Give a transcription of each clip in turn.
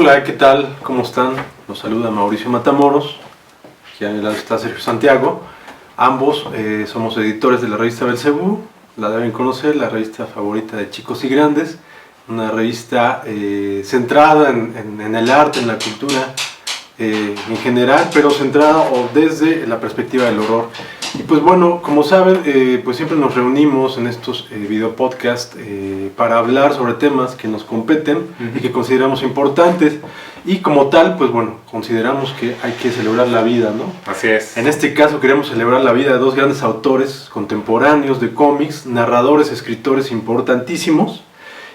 Hola, ¿qué tal? ¿Cómo están? Los saluda Mauricio Matamoros, aquí a mi lado está Sergio Santiago. Ambos somos editores de la revista Belcebú, la deben conocer, la revista favorita de chicos y grandes, una revista centrada en el arte, en la cultura en general, pero centrada desde la perspectiva del horror. Y pues bueno, como saben, pues siempre nos reunimos en estos videopodcasts para hablar sobre temas que nos competen y que consideramos importantes. Y como tal, pues bueno, consideramos que hay que celebrar la vida, ¿no? Así es. En este caso queremos celebrar la vida de dos grandes autores contemporáneos de cómics, narradores, escritores importantísimos,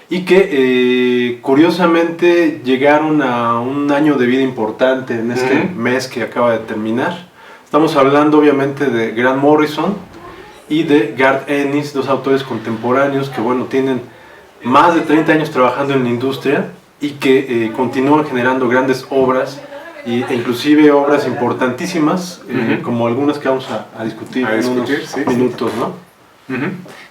y que curiosamente llegaron a un año de vida importante en este mes que acaba de terminar. Estamos hablando obviamente de Grant Morrison y de Garth Ennis, dos autores contemporáneos que bueno, tienen más de 30 años trabajando en la industria y que continúan generando grandes obras e inclusive obras importantísimas, como algunas que vamos a discutir en unos minutos, ¿no?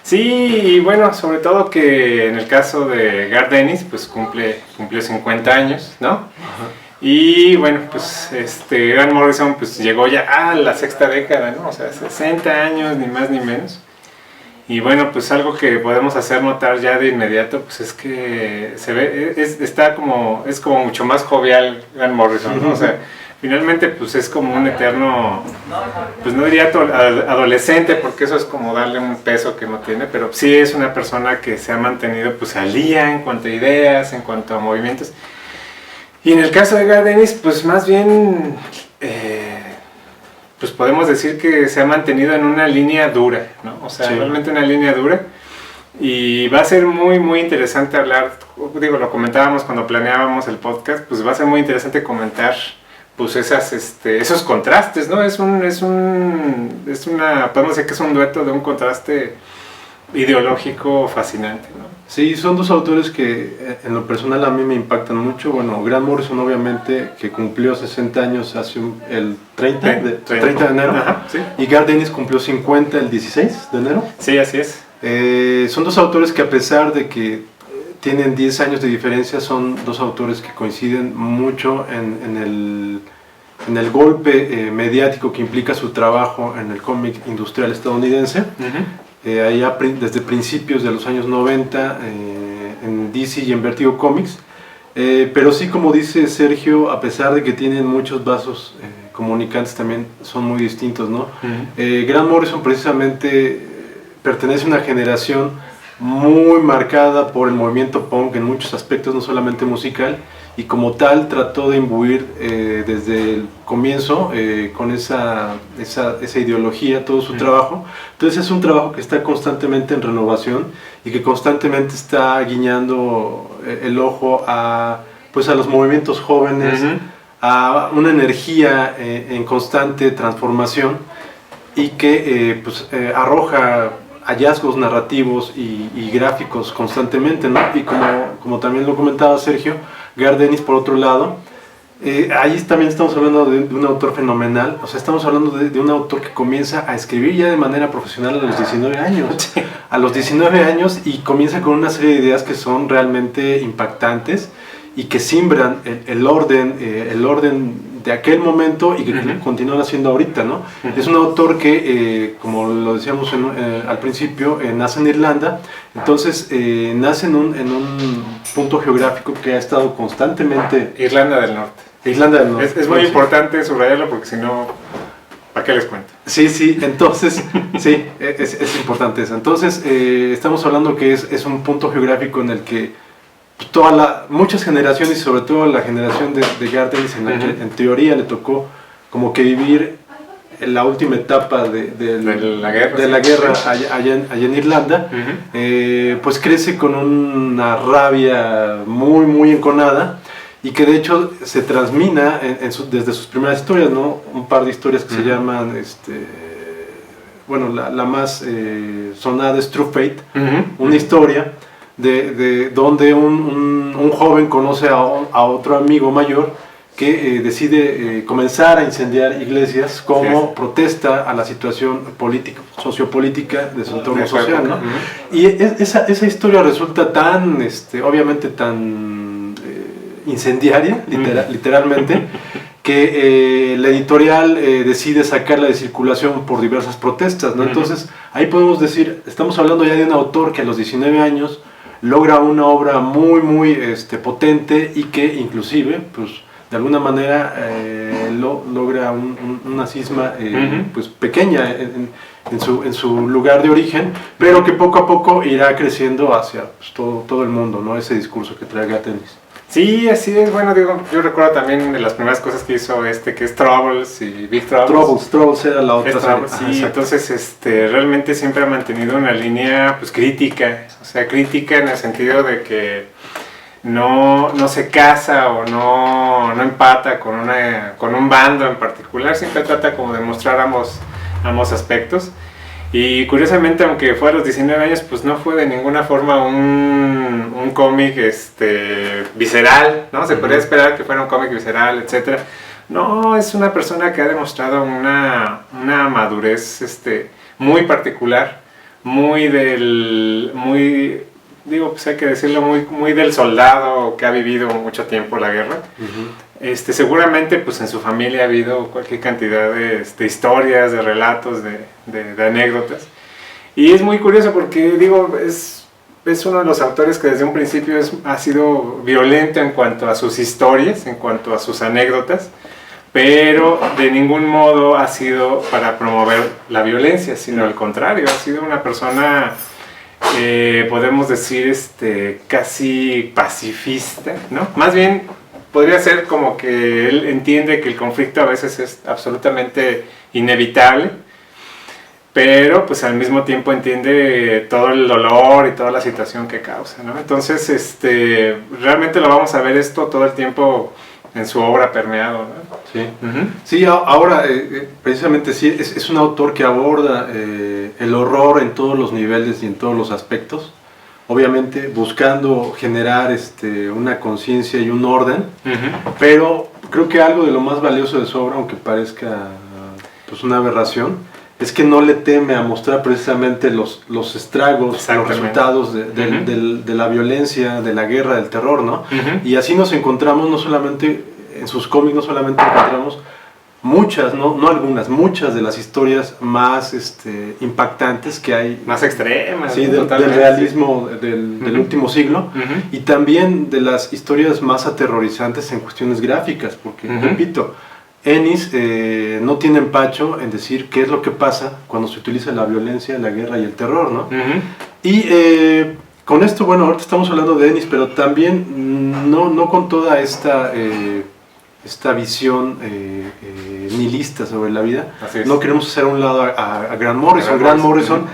Sí, y bueno, sobre todo que en el caso de Garth Ennis, pues cumplió 50 años, ¿no? Ajá. Y bueno, pues Grant Morrison pues llegó ya a la sexta década, ¿no? O sea, 60 años, ni más ni menos. Y bueno, pues algo que podemos hacer notar ya de inmediato, pues es que se ve, es como mucho más jovial Grant Morrison, ¿no? O sea, finalmente pues es como un eterno, pues no diría adolescente, porque eso es como darle un peso que no tiene, pero sí es una persona que se ha mantenido pues al día en cuanto a ideas, en cuanto a movimientos. Y en el caso de Garth Ennis, pues más bien, pues podemos decir que se ha mantenido en una línea dura, ¿no? O sea, realmente una línea dura. Y va a ser muy, muy interesante hablar, digo, lo comentábamos cuando planeábamos el podcast, pues va a ser muy interesante comentar pues esos contrastes, ¿no? Podemos decir que es un dueto de un contraste ideológico fascinante, ¿no? Sí, son dos autores que en lo personal a mí me impactan mucho. Bueno, Grant Morrison obviamente, que cumplió 60 años hace el 30 de enero. Ajá, sí. Y Garth Ennis cumplió 50 el 16 de enero. Sí, así es. Son dos autores que a pesar de que tienen 10 años de diferencia, son dos autores que coinciden mucho en el golpe mediático que implica su trabajo en el cómic industrial estadounidense. Allá desde principios de los años 90 en DC y en Vertigo Comics, pero sí, como dice Sergio, a pesar de que tienen muchos vasos comunicantes, también son muy distintos, ¿no? Grant Morrison precisamente pertenece a una generación muy marcada por el movimiento punk en muchos aspectos, no solamente musical, y como tal trató de imbuir desde el comienzo con esa ideología todo su trabajo. Entonces es un trabajo que está constantemente en renovación y que constantemente está guiñando el ojo a los movimientos jóvenes, a una energía en constante transformación y que arroja hallazgos narrativos y gráficos constantemente, ¿no? Y como también lo comentaba Sergio, Garth Ennis, por otro lado, ahí también estamos hablando de un autor fenomenal. O sea, estamos hablando de un autor que comienza a escribir ya de manera profesional a los 19 años. A los 19 años, y comienza con una serie de ideas que son realmente impactantes y que simbran el orden de aquel momento y que continúan haciendo ahorita, ¿no? Es un autor que, como lo decíamos al principio, nace en Irlanda. Entonces nace en un punto geográfico que ha estado constantemente... Irlanda del Norte. Irlanda del Norte. Es muy importante subrayarlo porque si no, ¿para qué les cuento? Sí, entonces, sí, es importante eso. Entonces, estamos hablando que es un punto geográfico en el que muchas generaciones, y sobre todo la generación de Garth Ennis, en teoría le tocó como que vivir la última etapa de la guerra allá en Irlanda, pues crece con una rabia muy, muy enconada, y que de hecho se transmina desde sus primeras historias, ¿no? Un par de historias que se llaman, bueno, la más sonada es True Fate, una historia de donde un joven conoce a otro amigo mayor que decide comenzar a incendiar iglesias como protesta a la situación sociopolítica de su entorno social, ¿no? Y esa historia resulta tan, obviamente tan incendiaria, literalmente, que la editorial decide sacarla de circulación por diversas protestas, ¿no? Entonces, ahí podemos decir, estamos hablando ya de un autor que a los 19 años logra una obra muy, muy potente y que inclusive, pues, de alguna manera logra una cisma pues, pequeña en su lugar de origen, pero que poco a poco irá creciendo hacia pues, todo el mundo, ¿no? Ese discurso que trae Gardenis. Sí, así es. Bueno, digo, yo recuerdo también de las primeras cosas que hizo que es Troubles y Big Troubles. Troubles era la otra serie. Sí, entonces realmente siempre ha mantenido una línea pues crítica, o sea, crítica en el sentido de que no se casa o no empata con un bando en particular, siempre trata como de mostrar ambos aspectos. Y curiosamente, aunque fue a los 19 años, pues no fue de ninguna forma un cómic visceral, ¿no? Se podría esperar que fuera un cómic visceral, etc. No, es una persona que ha demostrado una madurez muy particular, digo, pues hay que decirlo, muy del soldado que ha vivido mucho tiempo la guerra. Seguramente pues en su familia ha habido cualquier cantidad de historias, de relatos, de anécdotas. Y es muy curioso porque, digo, es uno de los autores que desde un principio ha sido violento en cuanto a sus historias, en cuanto a sus anécdotas, pero de ningún modo ha sido para promover la violencia, sino al contrario, ha sido una persona, podemos decir, casi pacifista, ¿no? Más bien podría ser como que él entiende que el conflicto a veces es absolutamente inevitable, pero pues al mismo tiempo entiende todo el dolor y toda la situación que causa, ¿no? Entonces, realmente lo vamos a ver esto todo el tiempo en su obra permeado, ¿no? Sí, sí, ahora precisamente sí, es un autor que aborda el horror en todos los niveles y en todos los aspectos, obviamente buscando generar una conciencia y un orden, pero creo que algo de lo más valioso de su obra, aunque parezca pues una aberración, es que no le teme a mostrar precisamente los estragos, los resultados de la violencia, de la guerra, del terror, ¿no? Y así nos encontramos, no solamente en sus cómics, no solamente encontramos muchas, no algunas, muchas de las historias más impactantes que hay. Más extremas. Sí, del realismo del último siglo, y también de las historias más aterrorizantes en cuestiones gráficas, porque, repito, Ennis no tiene empacho en decir qué es lo que pasa cuando se utiliza la violencia, la guerra y el terror, ¿no? Y con esto, bueno, ahorita estamos hablando de Ennis, pero también no con toda esta visión nihilista sobre la vida. No queremos hacer a un lado a Grant Morrison. Grant Morrison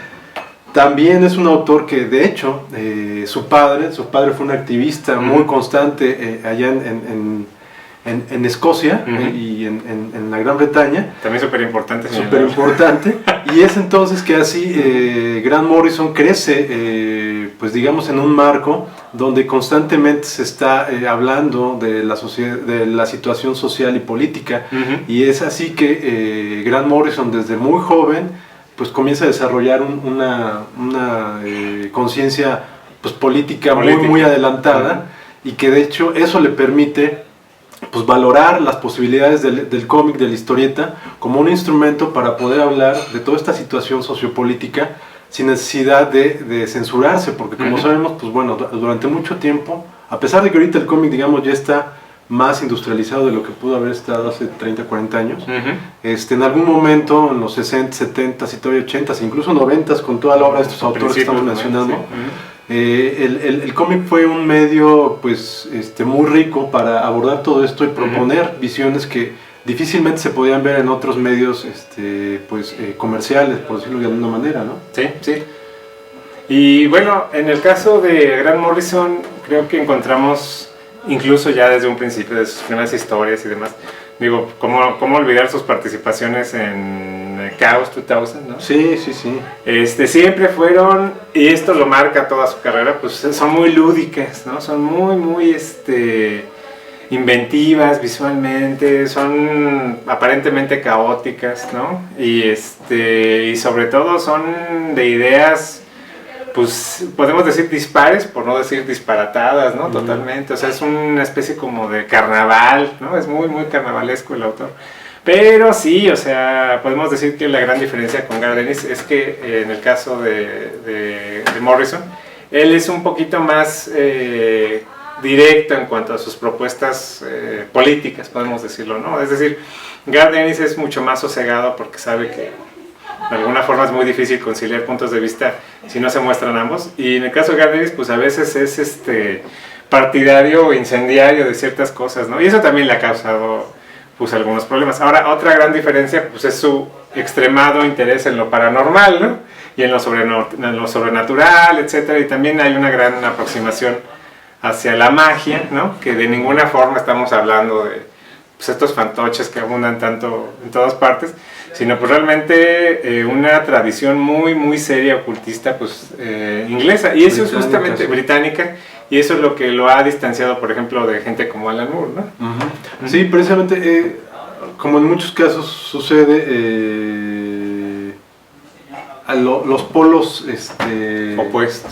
también es un autor que, de hecho, su padre fue un activista muy constante allá en Escocia y en la Gran Bretaña. También súper importante. Súper importante. Y es entonces que así Grant Morrison crece, pues digamos, en un marco donde constantemente se está hablando de la situación social y política. Y es así que Grant Morrison, desde muy joven, pues comienza a desarrollar una conciencia pues, política muy adelantada, y que de hecho eso le permite pues valorar las posibilidades del cómic, de la historieta, como un instrumento para poder hablar de toda esta situación sociopolítica sin necesidad de censurarse, porque como sabemos, pues bueno, durante mucho tiempo, a pesar de que ahorita el cómic, digamos, ya está más industrializado de lo que pudo haber estado hace 30, 40 años, en algún momento, en los 60, 70 y todavía 80, incluso 90, con toda la obra de estos autores que estamos mencionando, el cómic fue un medio pues muy rico para abordar todo esto y proponer visiones que difícilmente se podían ver en otros medios comerciales, por decirlo de alguna manera, ¿no? Sí, sí. Y bueno, en el caso de Grant Morrison, creo que encontramos, incluso ya desde un principio de sus primeras historias y demás, digo, ¿cómo olvidar sus participaciones en Chaos 2000, ¿no? Sí, sí, sí. Siempre fueron, y esto lo marca toda su carrera, pues son muy lúdicas, ¿no? Son muy inventivas visualmente, son aparentemente caóticas, ¿no? Y sobre todo son de ideas pues podemos decir dispares, por no decir disparatadas, ¿no? Totalmente, o sea, es una especie como de carnaval, ¿no? Es muy, muy carnavalesco el autor. Pero sí, o sea, podemos decir que la gran diferencia con Garth Ennis es que en el caso de Morrison, él es un poquito más directo en cuanto a sus propuestas políticas, podemos decirlo, ¿no? Es decir, Garth Ennis es mucho más sosegado porque sabe que de alguna forma es muy difícil conciliar puntos de vista si no se muestran ambos. Y en el caso de Garth Ennis, pues a veces es partidario o incendiario de ciertas cosas, ¿no? Y eso también le ha causado pues algunos problemas. Ahora, otra gran diferencia pues es su extremado interés en lo paranormal, ¿no? Y en lo sobrenatural, etcétera. Y también hay una gran aproximación hacia la magia, ¿no? Que de ninguna forma estamos hablando de pues, estos fantoches que abundan tanto en todas partes, sino pues realmente una tradición muy, muy seria, ocultista, pues inglesa. Y eso es justamente británica. Y eso es lo que lo ha distanciado, por ejemplo, de gente como Alan Moore, ¿no? Sí, precisamente, como en muchos casos sucede, los polos opuestos.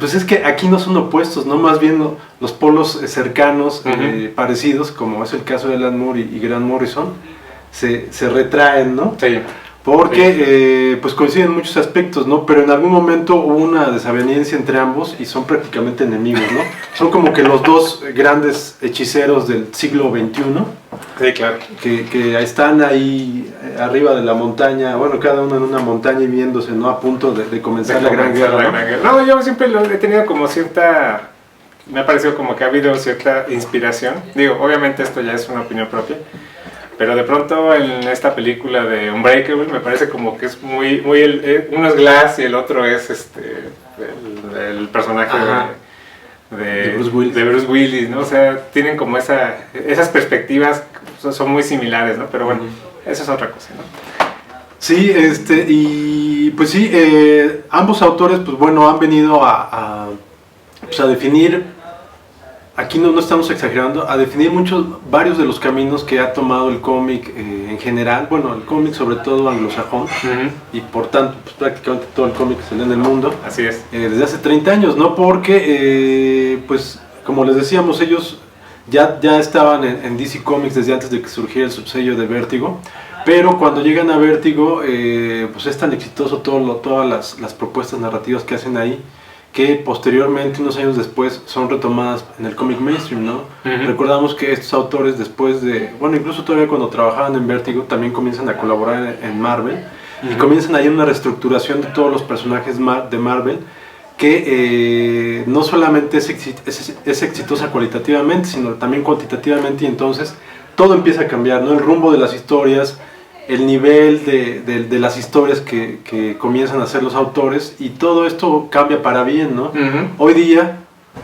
Pues es que aquí no son opuestos, ¿no? Más bien los polos cercanos, parecidos, como es el caso de Alan Moore y Grant Morrison, se retraen, ¿no? Sí. Porque pues coinciden en muchos aspectos, ¿no? Pero en algún momento hubo una desaveniencia entre ambos y son prácticamente enemigos, ¿no? Son como que los dos grandes hechiceros del siglo XXI. Sí, claro. Que están ahí arriba de la montaña, bueno, cada uno en una montaña y viéndose, ¿no? A punto de comenzar la Gran Guerra, ¿no? No, yo siempre he tenido como cierta... Me ha parecido como que ha habido cierta inspiración. Digo, obviamente esto ya es una opinión propia. Pero de pronto en esta película de Unbreakable me parece como que es muy uno es Glass y el otro es el personaje de Bruce Willis, ¿no? O sea, tienen como esas perspectivas son muy similares, ¿no? Pero bueno, eso es otra cosa, ¿no? Sí, y pues sí, ambos autores, pues bueno, han venido a definir. Aquí no estamos exagerando, a definir varios de los caminos que ha tomado el cómic en general, bueno, el cómic sobre todo anglosajón, y por tanto pues, prácticamente todo el cómic que se lee en el mundo. Así es. Desde hace 30 años, ¿no? Porque, pues, como les decíamos, ellos ya estaban en DC Comics desde antes de que surgiera el subsello de Vértigo, pero cuando llegan a Vértigo, pues es tan exitoso todas las propuestas narrativas que hacen ahí, que posteriormente, unos años después, son retomadas en el cómic mainstream, ¿no? Recordamos que estos autores después de, bueno, incluso todavía cuando trabajaban en Vértigo, también comienzan a colaborar en Marvel, y comienzan ahí una reestructuración de todos los personajes de Marvel, que no solamente es exitosa cualitativamente, sino también cuantitativamente, y entonces todo empieza a cambiar, ¿no? El rumbo de las historias, el nivel de las historias que comienzan a hacer los autores, y todo esto cambia para bien, ¿no? Hoy día,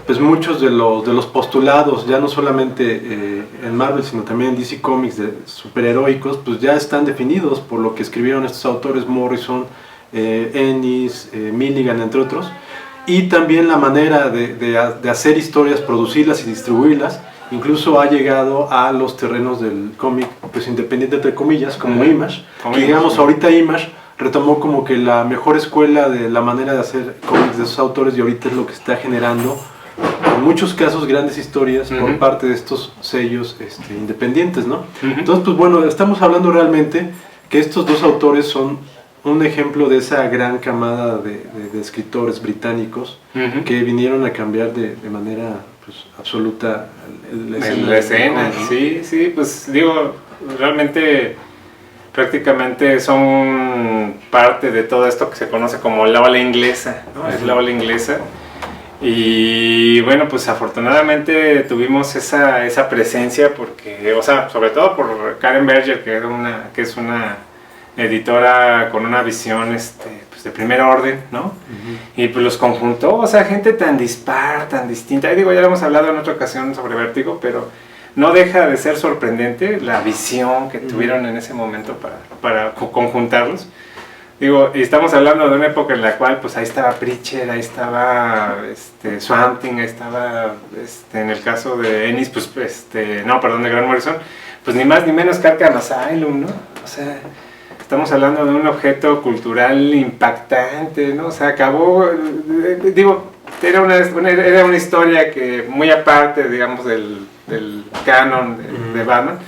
pues muchos de los postulados, ya no solamente en Marvel, sino también en DC Comics de superheroicos, pues ya están definidos por lo que escribieron estos autores, Morrison, Ennis, Milligan, entre otros, y también la manera de hacer historias, producirlas y distribuirlas, incluso ha llegado a los terrenos del cómic pues independiente entre comillas, como Image, que digamos ahorita Image retomó como que la mejor escuela de la manera de hacer cómics de esos autores, y ahorita es lo que está generando en muchos casos grandes historias por parte de estos sellos independientes, ¿no? Entonces pues bueno, estamos hablando realmente que estos dos autores son un ejemplo de esa gran camada de escritores británicos que vinieron a cambiar de manera pues, absoluta la escena. Sí, pues digo, realmente prácticamente son parte de todo esto que se conoce como la ola inglesa, ¿no? Es la ola inglesa. Y bueno, pues afortunadamente tuvimos esa presencia porque, o sea, sobre todo por Karen Berger, que es una editora con una visión pues de primer orden, ¿no? Y pues los conjuntó, o sea, gente tan dispar, tan distinta. Y digo, ya lo hemos hablado en otra ocasión sobre Vértigo, pero no deja de ser sorprendente la visión que tuvieron en ese momento para conjuntarlos. Digo, y estamos hablando de una época en la cual, pues ahí estaba Pritchard, ahí estaba Swamp Thing, ahí estaba, en el caso de Ennis, pues, de Grant Morrison, pues ni más ni menos que Arkham Asylum, ¿no? O sea, estamos hablando de un objeto cultural impactante, ¿no? O sea, acabó, digo, era una historia que muy aparte, digamos, del canon de Batman,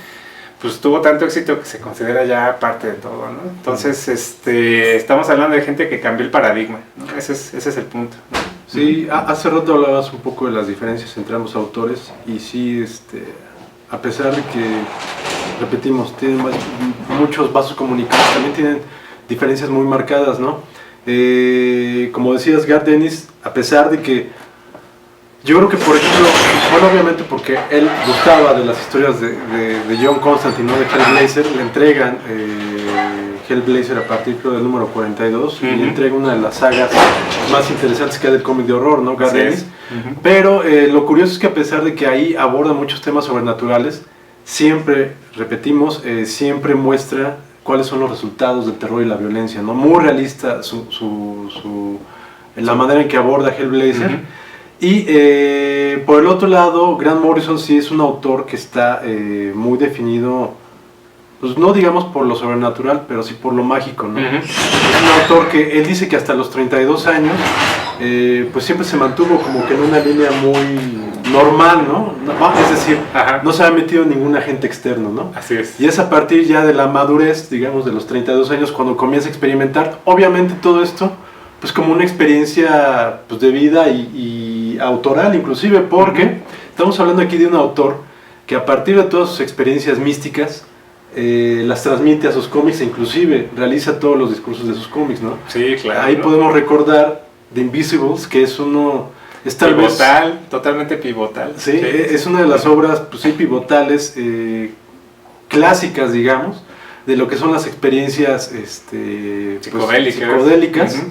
pues tuvo tanto éxito que se considera ya parte de todo, ¿no? Entonces, estamos hablando de gente que cambió el paradigma, ¿no? Ese es el punto, ¿no? Sí, hace rato hablabas un poco de las diferencias entre ambos autores y sí, a pesar de que, repetimos, tienen muchos vasos comunicados, también tienen diferencias muy marcadas, ¿no? Como decías, Garth Ennis, a pesar de que yo creo que, por ejemplo, bueno, obviamente porque él gustaba de las historias de John Constantine, ¿no? De Hellblazer, le entregan Hellblazer a partir, creo, del número 42, y le entrega una de las sagas más interesantes que hay del cómic de horror, ¿no? Garth Ennis. Pero lo curioso es que a pesar de que ahí aborda muchos temas sobrenaturales, siempre, repetimos, siempre muestra cuáles son los resultados del terror y la violencia, ¿no? Muy realista la manera en que aborda Hellblazer. Y por el otro lado, Grant Morrison sí es un autor que está muy definido, pues no digamos por lo sobrenatural, pero sí por lo mágico, ¿no? Es un autor que él dice que hasta los 32 años, pues siempre se mantuvo como que en una línea muy normal, ¿no? Es decir, no se ha metido ningún agente externo, ¿no? Así es. Y es a partir ya de la madurez, digamos, de los 32 años, cuando comienza a experimentar, obviamente todo esto, pues como una experiencia, pues, de vida y autoral inclusive, porque estamos hablando aquí de un autor que a partir de todas sus experiencias místicas las transmite a sus cómics e inclusive realiza todos los discursos de sus cómics, ¿no? Sí, claro. Ahí podemos recordar The Invisibles, que es tal pivotal, vez, totalmente pivotal. Sí, es una de las obras, pues sí, pivotales, clásicas, digamos, de lo que son las experiencias psicodélicas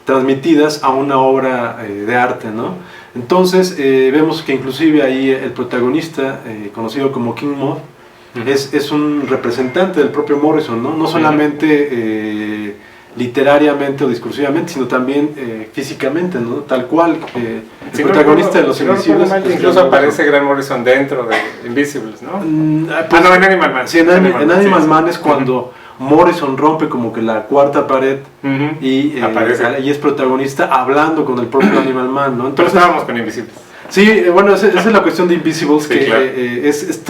transmitidas a una obra de arte, ¿no? Entonces vemos que inclusive ahí el protagonista, conocido como King Moth, es un representante del propio Morrison, ¿no? No solamente literariamente o discursivamente, sino también físicamente, ¿no? Tal cual, el protagonista de Los Invisibles. Incluso aparece Grant Morrison dentro de Invisibles, ¿no? Pues, no, en Animal Man. Sí, en Animal Man es cuando Morrison rompe como que la cuarta pared y es protagonista hablando con el propio Animal Man, ¿no? Entonces, pero estábamos con Invisibles. Sí, bueno, esa es la cuestión de Invisibles, sí, que claro. Es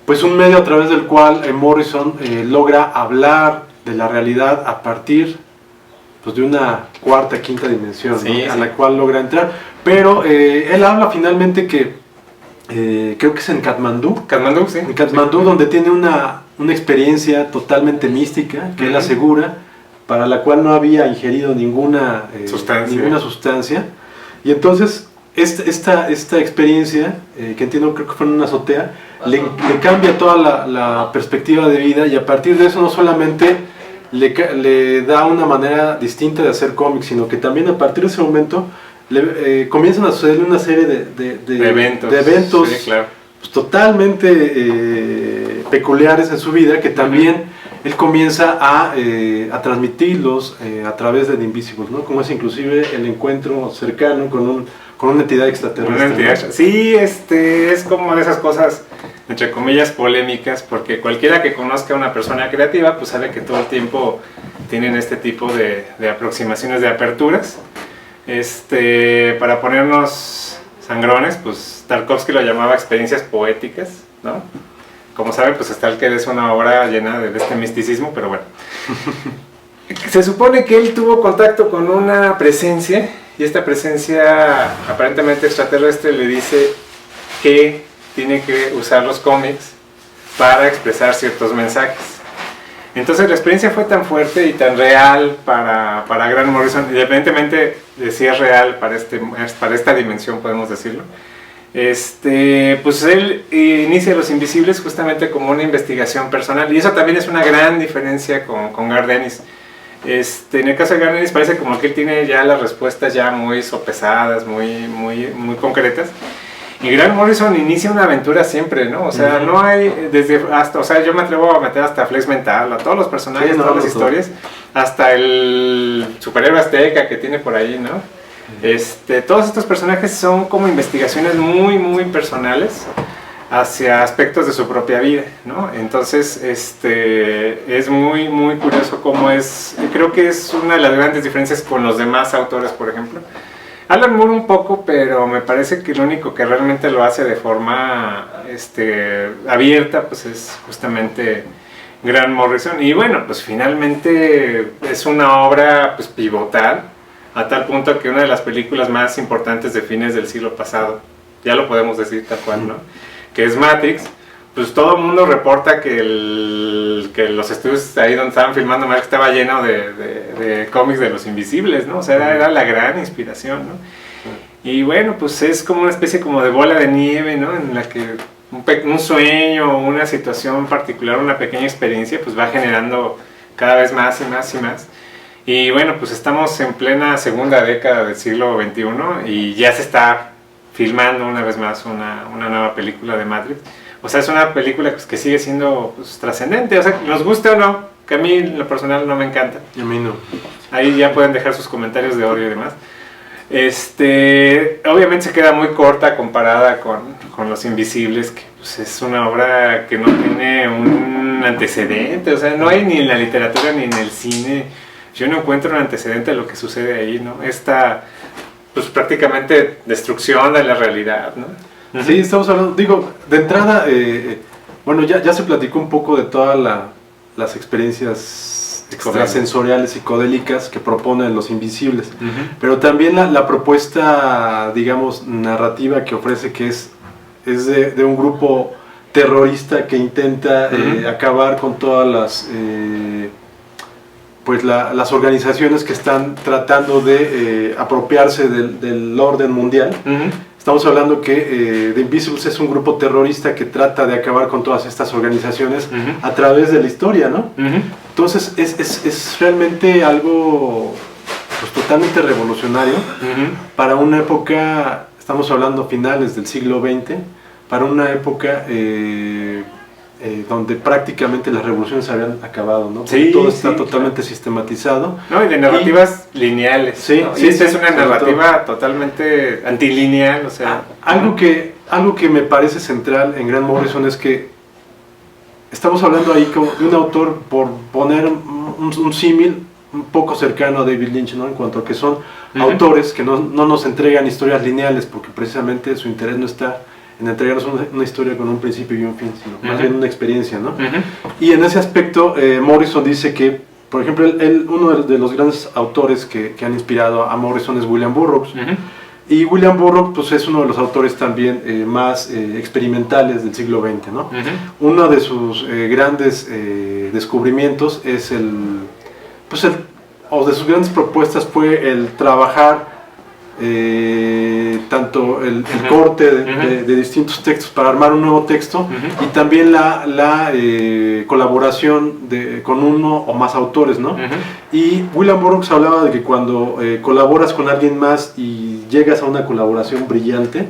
pues un medio a través del cual Morrison logra hablar de la realidad a partir, pues, de una cuarta, quinta dimensión, ¿no? A la cual logra entrar. Pero él habla finalmente que creo que es en Katmandú. Katmandú, sí. En Katmandú, donde tiene una experiencia totalmente mística, que él asegura, para la cual no había ingerido ninguna sustancia. Y entonces, esta experiencia, que entiendo, creo que fue en una azotea, le cambia toda la perspectiva de vida, y a partir de eso no solamente le da una manera distinta de hacer cómics, sino que también a partir de ese momento comienzan a suceder una serie de eventos sí, claro. Pues, totalmente peculiares en su vida, que también él comienza a transmitirlos a través de The Invisibles, ¿no? Como es inclusive el encuentro cercano con una entidad extraterrestre. Una entidad, ¿no? Sí, es como de esas cosas, entre comillas, polémicas, porque cualquiera que conozca a una persona creativa, pues sabe que todo el tiempo tienen este tipo de aproximaciones, de aperturas. Para ponernos sangrones, pues Tarkovsky lo llamaba experiencias poéticas, ¿no? Como saben, pues Stalker es una obra llena de este misticismo, pero bueno. Se supone que él tuvo contacto con una presencia, y esta presencia aparentemente extraterrestre le dice que tiene que usar los cómics para expresar ciertos mensajes. Entonces la experiencia fue tan fuerte y tan real para Grant Morrison, independientemente de si es real para esta dimensión, podemos decirlo. Pues él inicia Los Invisibles justamente como una investigación personal, y eso también es una gran diferencia con Garth Ennis. En el caso de Garth Ennis parece como que él tiene ya las respuestas ya muy sopesadas, muy concretas. Y Grant Morrison inicia una aventura siempre, ¿no? O sea, no hay o sea, yo me atrevo a meter hasta Flex Mental, a todos los personajes, todas las historias, hasta el superhéroe azteca que tiene por ahí, ¿no? Todos estos personajes son como investigaciones muy personales hacia aspectos de su propia vida, ¿no? Entonces, es muy, muy curioso cómo es, creo que es una de las grandes diferencias con los demás autores, por ejemplo. Alan Moore un poco, pero me parece que lo único que realmente lo hace de forma abierta, pues es justamente Grant Morrison. Y bueno, pues finalmente es una obra pues pivotal, a tal punto que una de las películas más importantes de fines del siglo pasado, ya lo podemos decir tal cual, ¿no? Que es Matrix, pues todo el mundo reporta que los estudios ahí donde estaban filmando Matrix estaba lleno de cómics de los Invisibles, ¿no? O sea, era la gran inspiración, ¿no? Y bueno, pues es como una especie como de bola de nieve, ¿no? En la que un sueño, una situación particular, una pequeña experiencia, pues va generando cada vez más y más y más. Y bueno, pues estamos en plena segunda década del siglo XXI y ya se está filmando una vez más una nueva película de Matrix. O sea, es una película pues, que sigue siendo pues, trascendente, o sea, nos guste o no, que a mí en lo personal no me encanta. Y a mí no. Ahí ya pueden dejar sus comentarios de odio y demás. Obviamente se queda muy corta comparada con Los Invisibles, que pues, es una obra que no tiene un antecedente, o sea, no hay ni en la literatura ni en el cine, yo no encuentro un antecedente de lo que sucede ahí, ¿no? Esta, pues prácticamente destrucción de la realidad, ¿no? Sí, estamos hablando, digo, de entrada, bueno, ya se platicó un poco de todas las experiencias extrasensoriales, psicodélicas que proponen Los Invisibles, pero también la propuesta, digamos, narrativa que ofrece, que es de un grupo terrorista que intenta acabar con todas las organizaciones que están tratando de apropiarse del orden mundial. Estamos hablando que The Invisibles es un grupo terrorista que trata de acabar con todas estas organizaciones a través de la historia, ¿no? Entonces es realmente algo pues, totalmente revolucionario para una época, estamos hablando finales del siglo XX, para una época donde prácticamente las revoluciones habían acabado, ¿no? Sí, todo está sí, totalmente sistematizado. No, y de narrativas lineales. Sí, ¿no? sí, y esta sí, es una narrativa totalmente antilineal, o sea. Algo que me parece central en Grant Morrison es que estamos hablando ahí como de un autor, por poner un símil un poco cercano a David Lynch, ¿no? En cuanto a que son autores que no nos entregan historias lineales, porque precisamente su interés no está en entregarnos una historia con un principio y un fin, sino más bien una experiencia, ¿no? Y en ese aspecto, Morrison dice que, por ejemplo, uno de los grandes autores que han inspirado a Morrison es William Burroughs. Y William Burroughs pues, es uno de los autores también más experimentales del siglo XX, ¿no? Uno de sus grandes descubrimientos es o de sus grandes propuestas fue el trabajar tanto el corte de distintos textos para armar un nuevo texto y también la colaboración con uno o más autores, ¿no? Y William Burroughs hablaba de que cuando colaboras con alguien más y llegas a una colaboración brillante,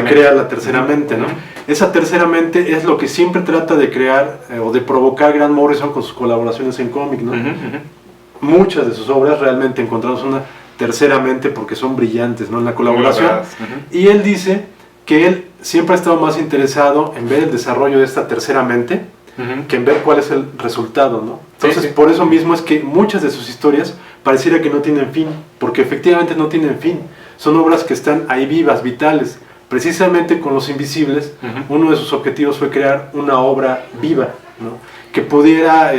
crea la tercera mente, ¿no? Esa tercera mente es lo que siempre trata de crear o de provocar Grant Morrison con sus colaboraciones en cómic, ¿no? Muchas de sus obras realmente encontramos una tercera mente porque son brillantes, ¿no? En la colaboración. Y él dice que él siempre ha estado más interesado en ver el desarrollo de esta tercera mente que en ver cuál es el resultado, ¿no? Entonces, por eso mismo es que muchas de sus historias pareciera que no tienen fin, porque efectivamente no tienen fin. Son obras que están ahí vivas, vitales. Precisamente con Los Invisibles, uno de sus objetivos fue crear una obra viva, ¿no? Que pudiera,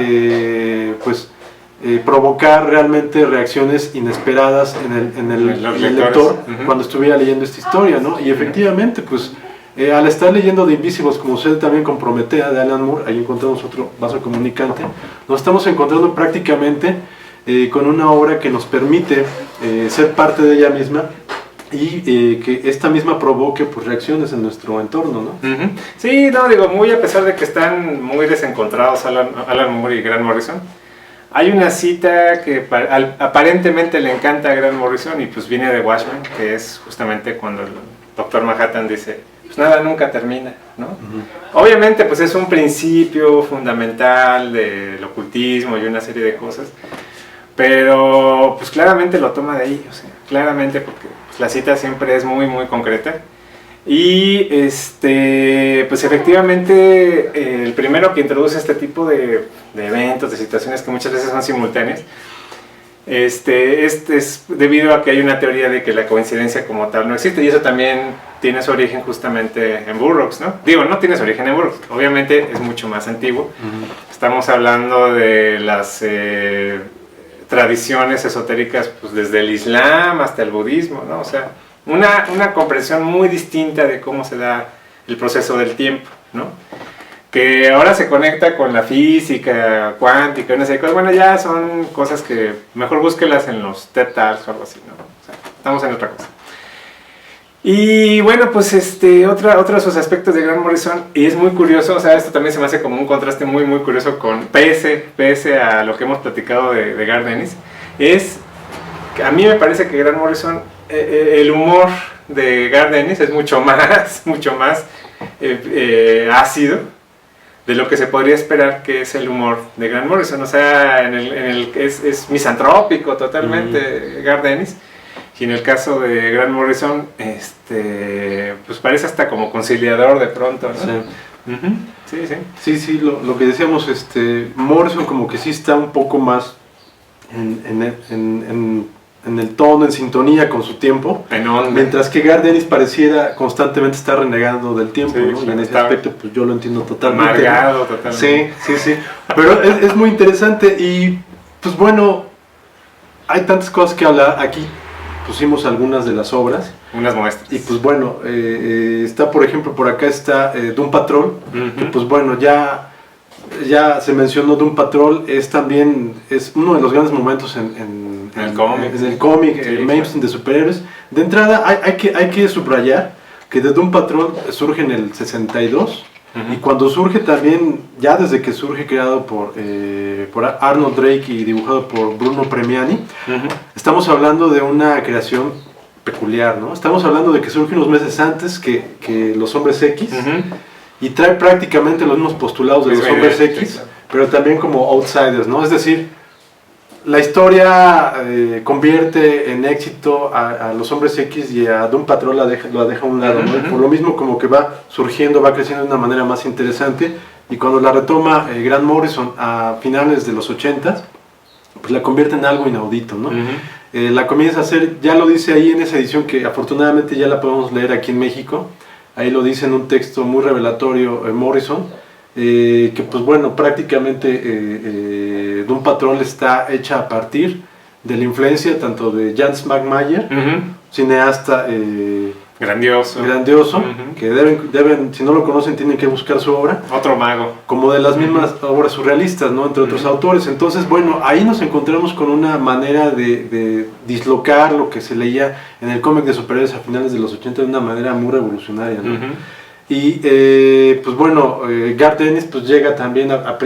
provocar realmente reacciones inesperadas en el lector cuando estuviera leyendo esta historia, ¿no? Y efectivamente, pues, al estar leyendo The Invisibles, como usted también con Prometea de Alan Moore, ahí encontramos otro vaso comunicante, nos estamos encontrando prácticamente con una obra que nos permite ser parte de ella misma y que esta misma provoque pues, reacciones en nuestro entorno, ¿no? Sí, no, digo, muy a pesar de que están muy desencontrados Alan Moore y Grant Morrison, hay una cita que aparentemente le encanta a Grant Morrison y pues viene de Watchmen, que es justamente cuando el Doctor Manhattan dice, pues nada nunca termina, ¿no? Obviamente pues es un principio fundamental del ocultismo y una serie de cosas, pero pues claramente lo toma de ahí, o sea, claramente porque pues, la cita siempre es muy muy concreta Y pues efectivamente el primero que introduce este tipo de eventos, de situaciones que muchas veces son simultáneas, es debido a que hay una teoría de que la coincidencia como tal no existe, y eso también tiene su origen justamente en Burroughs, ¿no? Digo, no tiene su origen en Burroughs, obviamente es mucho más antiguo. Estamos hablando de las tradiciones esotéricas, pues desde el Islam hasta el budismo, ¿no? O sea, una comprensión muy distinta de cómo se da el proceso del tiempo, ¿no? Que ahora se conecta con la física cuántica, no sé, bueno, ya son cosas que mejor búsquelas en los TED Talks o algo así, ¿no? O sea, estamos en otra cosa. Y bueno, pues otro de sus aspectos de Grant Morrison, y es muy curioso, o sea, esto también se me hace como un contraste muy muy curioso con, pese a lo que hemos platicado de Garth Ennis, es que a mí me parece que Grant Morrison, el humor de Garth Ennis es mucho más ácido de lo que se podría esperar que es el humor de Grant Morrison. O sea, es misantrópico totalmente Garth Ennis. Y en el caso de Grant Morrison, pues parece hasta como conciliador de pronto, ¿no? Sí. Sí, lo que decíamos, Morrison como que sí está un poco más en el tono, en sintonía con su tiempo, mientras que Garth Ennis pareciera constantemente estar renegando del tiempo, sí, ¿no? Y en ese aspecto pues yo lo entiendo totalmente. Amargado, totalmente. Sí, pero es muy interesante y pues bueno, hay tantas cosas que hablar aquí. Pusimos algunas de las obras. Unas muestras. Y pues bueno, está por ejemplo, por acá está Doom Patrol, que pues bueno, ya se mencionó Doom Patrol, es uno de los grandes momentos en el cómic, sí, mainstream de superhéroes. De entrada hay que subrayar que de Doom Patrol surge en el 62, y cuando surge también, ya desde que surge, creado por Arnold Drake y dibujado por Bruno Premiani, estamos hablando de una creación peculiar, ¿no? Estamos hablando de que surge unos meses antes que los Hombres X, y trae prácticamente los mismos postulados de los Hombres X, pero también como outsiders, ¿no? Es decir, la historia convierte en éxito a los Hombres X, y a Doom Patrol lo deja a un lado, ¿no? Y por lo mismo como que va surgiendo, va creciendo de una manera más interesante, y cuando la retoma Grant Morrison a finales de los 80s, pues la convierte en algo inaudito, ¿no? La comienza a hacer, ya lo dice ahí en esa edición que afortunadamente ya la podemos leer aquí en México, ahí lo dice en un texto muy revelatorio Morrison, que pues bueno, prácticamente Doom Patrol está hecha a partir de la influencia tanto de Jan Smackmayer, cineasta grandioso, que deben, si no lo conocen, tienen que buscar su obra. Otro mago. Como de las mismas obras surrealistas, ¿no? Entre otros autores. Entonces, bueno, ahí nos encontramos con una manera de dislocar lo que se leía en el cómic de superhéroes a finales de los 80 de una manera muy revolucionaria, ¿no? Y pues bueno, Garth Ennis pues llega también a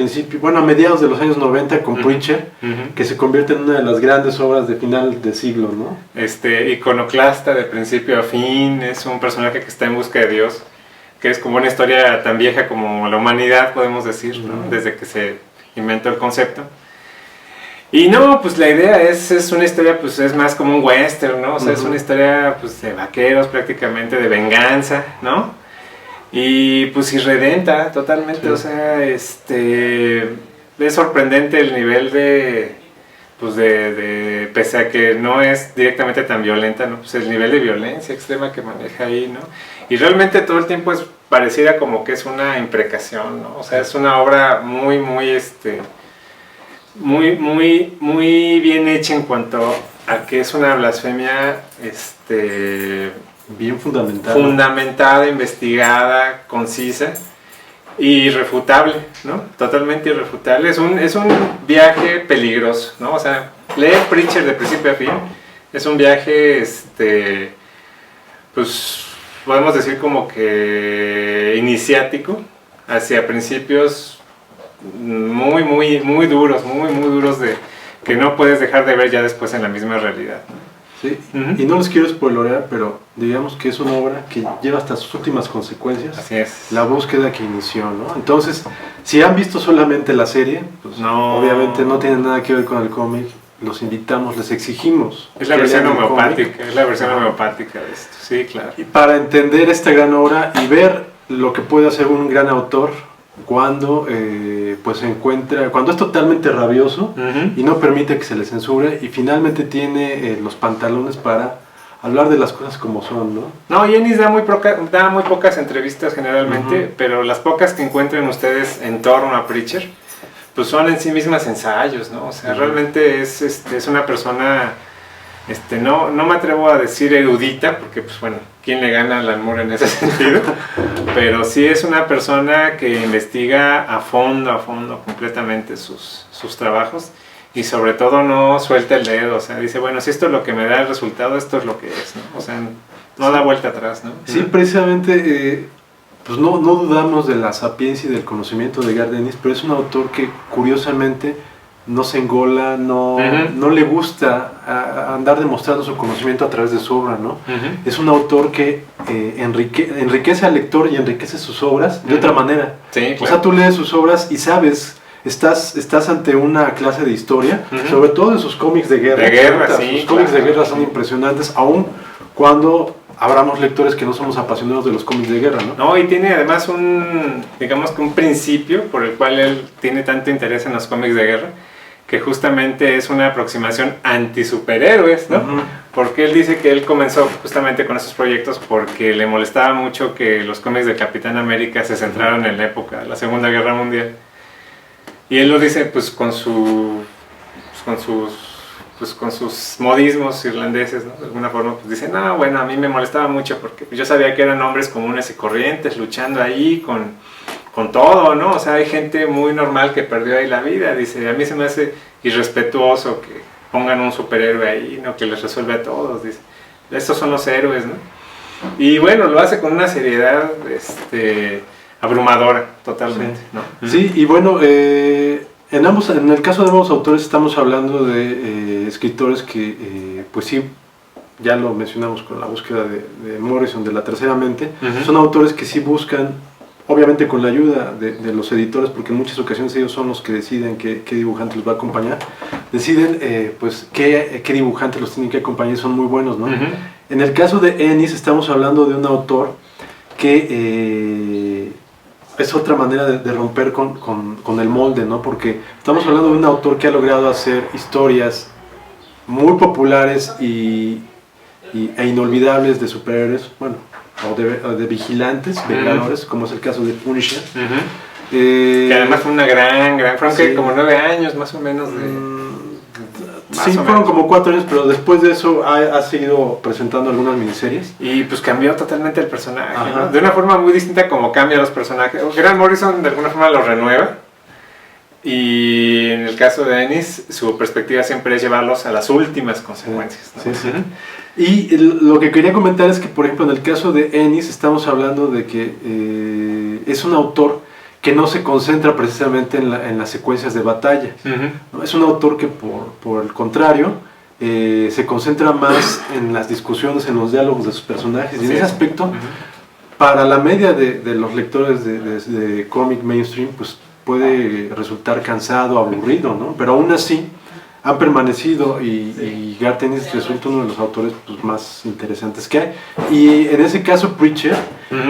mediados de los años 90 con Preacher, que se convierte en una de las grandes obras de final de siglo, ¿no? Iconoclasta de principio a fin, es un personaje que está en busca de Dios, que es como una historia tan vieja como la humanidad, podemos decir, ¿no? Desde que se inventó el concepto. Y no, pues la idea es una historia, pues es más como un western, ¿no? O sea, es una historia pues de vaqueros prácticamente, de venganza, ¿no? Y pues irredenta totalmente, sí. O sea, es sorprendente el nivel de pese a que no es directamente tan violenta, ¿no? Pues el nivel de violencia extrema que maneja ahí, ¿no? Y realmente todo el tiempo pareciera como que es una imprecación, ¿no? O sea, es una obra muy bien hecha en cuanto a que es una blasfemia, bien fundamentada, investigada, concisa y irrefutable, ¿no? Totalmente irrefutable. Es un viaje peligroso, ¿no? O sea, leer Preacher de principio a fin es un viaje, pues podemos decir como que iniciático hacia principios muy duros, muy duros que no puedes dejar de ver ya después en la misma realidad, ¿no? Sí, y no les quiero spoilerear, pero digamos que es una obra que lleva hasta sus últimas consecuencias. Así es. La búsqueda que inició, ¿no? Entonces, si han visto solamente la serie, pues no, obviamente no tiene nada que ver con el cómic. los invitamos, les exigimos. Es la que versión lean el cómic. homeopática, es la versión homeopática de esto, sí, claro. Y para entender esta gran obra y ver lo que puede hacer un gran autor cuando pues se encuentra, cuando es totalmente rabioso y no permite que se le censure y finalmente tiene los pantalones para hablar de las cosas como son, ¿no? No, Ennis da muy pocas entrevistas generalmente, pero las pocas que encuentren ustedes en torno a Preacher, pues son en sí mismas ensayos, ¿no? O sea, realmente es una persona, no me atrevo a decir erudita, porque pues bueno, ¿quién le gana a Alan Moore en ese sentido? Pero sí es una persona que investiga a fondo completamente sus trabajos. Y sobre todo no suelta el dedo, o sea, dice, bueno, si esto es lo que me da el resultado, esto es lo que es, ¿no? O sea, no da vuelta atrás, ¿no? Sí, precisamente, pues no dudamos de la sapiencia y del conocimiento de Garth Ennis, pero es un autor que curiosamente no se engola, no le gusta andar demostrando su conocimiento a través de su obra, ¿no? Es un autor que enriquece al lector y enriquece sus obras de otra manera. Sí, claro. O sea, tú lees sus obras y sabes... Estás ante una clase de historia, sobre todo en sus cómics de guerra. Sí, sus cómics de guerra son impresionantes, aun cuando habramos lectores que no somos apasionados de los cómics de guerra, ¿no? No, y tiene además digamos que un principio por el cual él tiene tanto interés en los cómics de guerra, que justamente es una aproximación anti-superhéroes, ¿no? Porque él dice que él comenzó justamente con esos proyectos porque le molestaba mucho que los cómics de Capitán América se centraran en la época de la Segunda Guerra Mundial. Y él lo dice pues con sus modismos irlandeses, ¿no? De alguna forma pues dice, no, bueno, a mí me molestaba mucho porque yo sabía que eran hombres comunes y corrientes luchando ahí con todo, ¿no? O sea, hay gente muy normal que perdió ahí la vida. Dice, a mí se me hace irrespetuoso que pongan un superhéroe ahí, ¿no? Que les resuelve a todos, dice. Estos son los héroes, ¿no? Y bueno, lo hace con una seriedad, abrumadora, totalmente, ¿no? Sí, y bueno, en el caso de ambos autores estamos hablando de escritores que, pues sí, ya lo mencionamos con la búsqueda de Morrison, de La Tercera Mente, son autores que sí buscan, obviamente con la ayuda de los editores, porque en muchas ocasiones ellos son los que deciden qué dibujante los va a acompañar, deciden pues qué dibujante los tienen que acompañar y son muy buenos, ¿no? En el caso de Ennis estamos hablando de un autor que... es otra manera de romper con el molde, ¿no? Porque estamos hablando de un autor que ha logrado hacer historias muy populares e inolvidables de superhéroes, bueno, o de vigilantes, vengadores, como es el caso de Punisher. Que además fue una fueron que como 9 años más o menos de... Sí, fueron como 4 años, pero después de eso ha seguido presentando algunas miniseries. Y pues cambió totalmente el personaje, ¿no? De una forma muy distinta como cambia los personajes. Grant Morrison de alguna forma los renueva. Y en el caso de Ennis, su perspectiva siempre es llevarlos a las últimas consecuencias, ¿no? Sí. Y lo que quería comentar es que, por ejemplo, en el caso de Ennis estamos hablando de que es un autor que no se concentra precisamente en las secuencias de batalla. ¿No? Es un autor que por el contrario se concentra más en las discusiones, en los diálogos de sus personajes, y en ese aspecto para la media de los lectores de cómic mainstream pues puede resultar cansado, aburrido, ¿no? Pero aún así han permanecido y Garth Ennis resulta uno de los autores pues, más interesantes que hay. Y en ese caso Preacher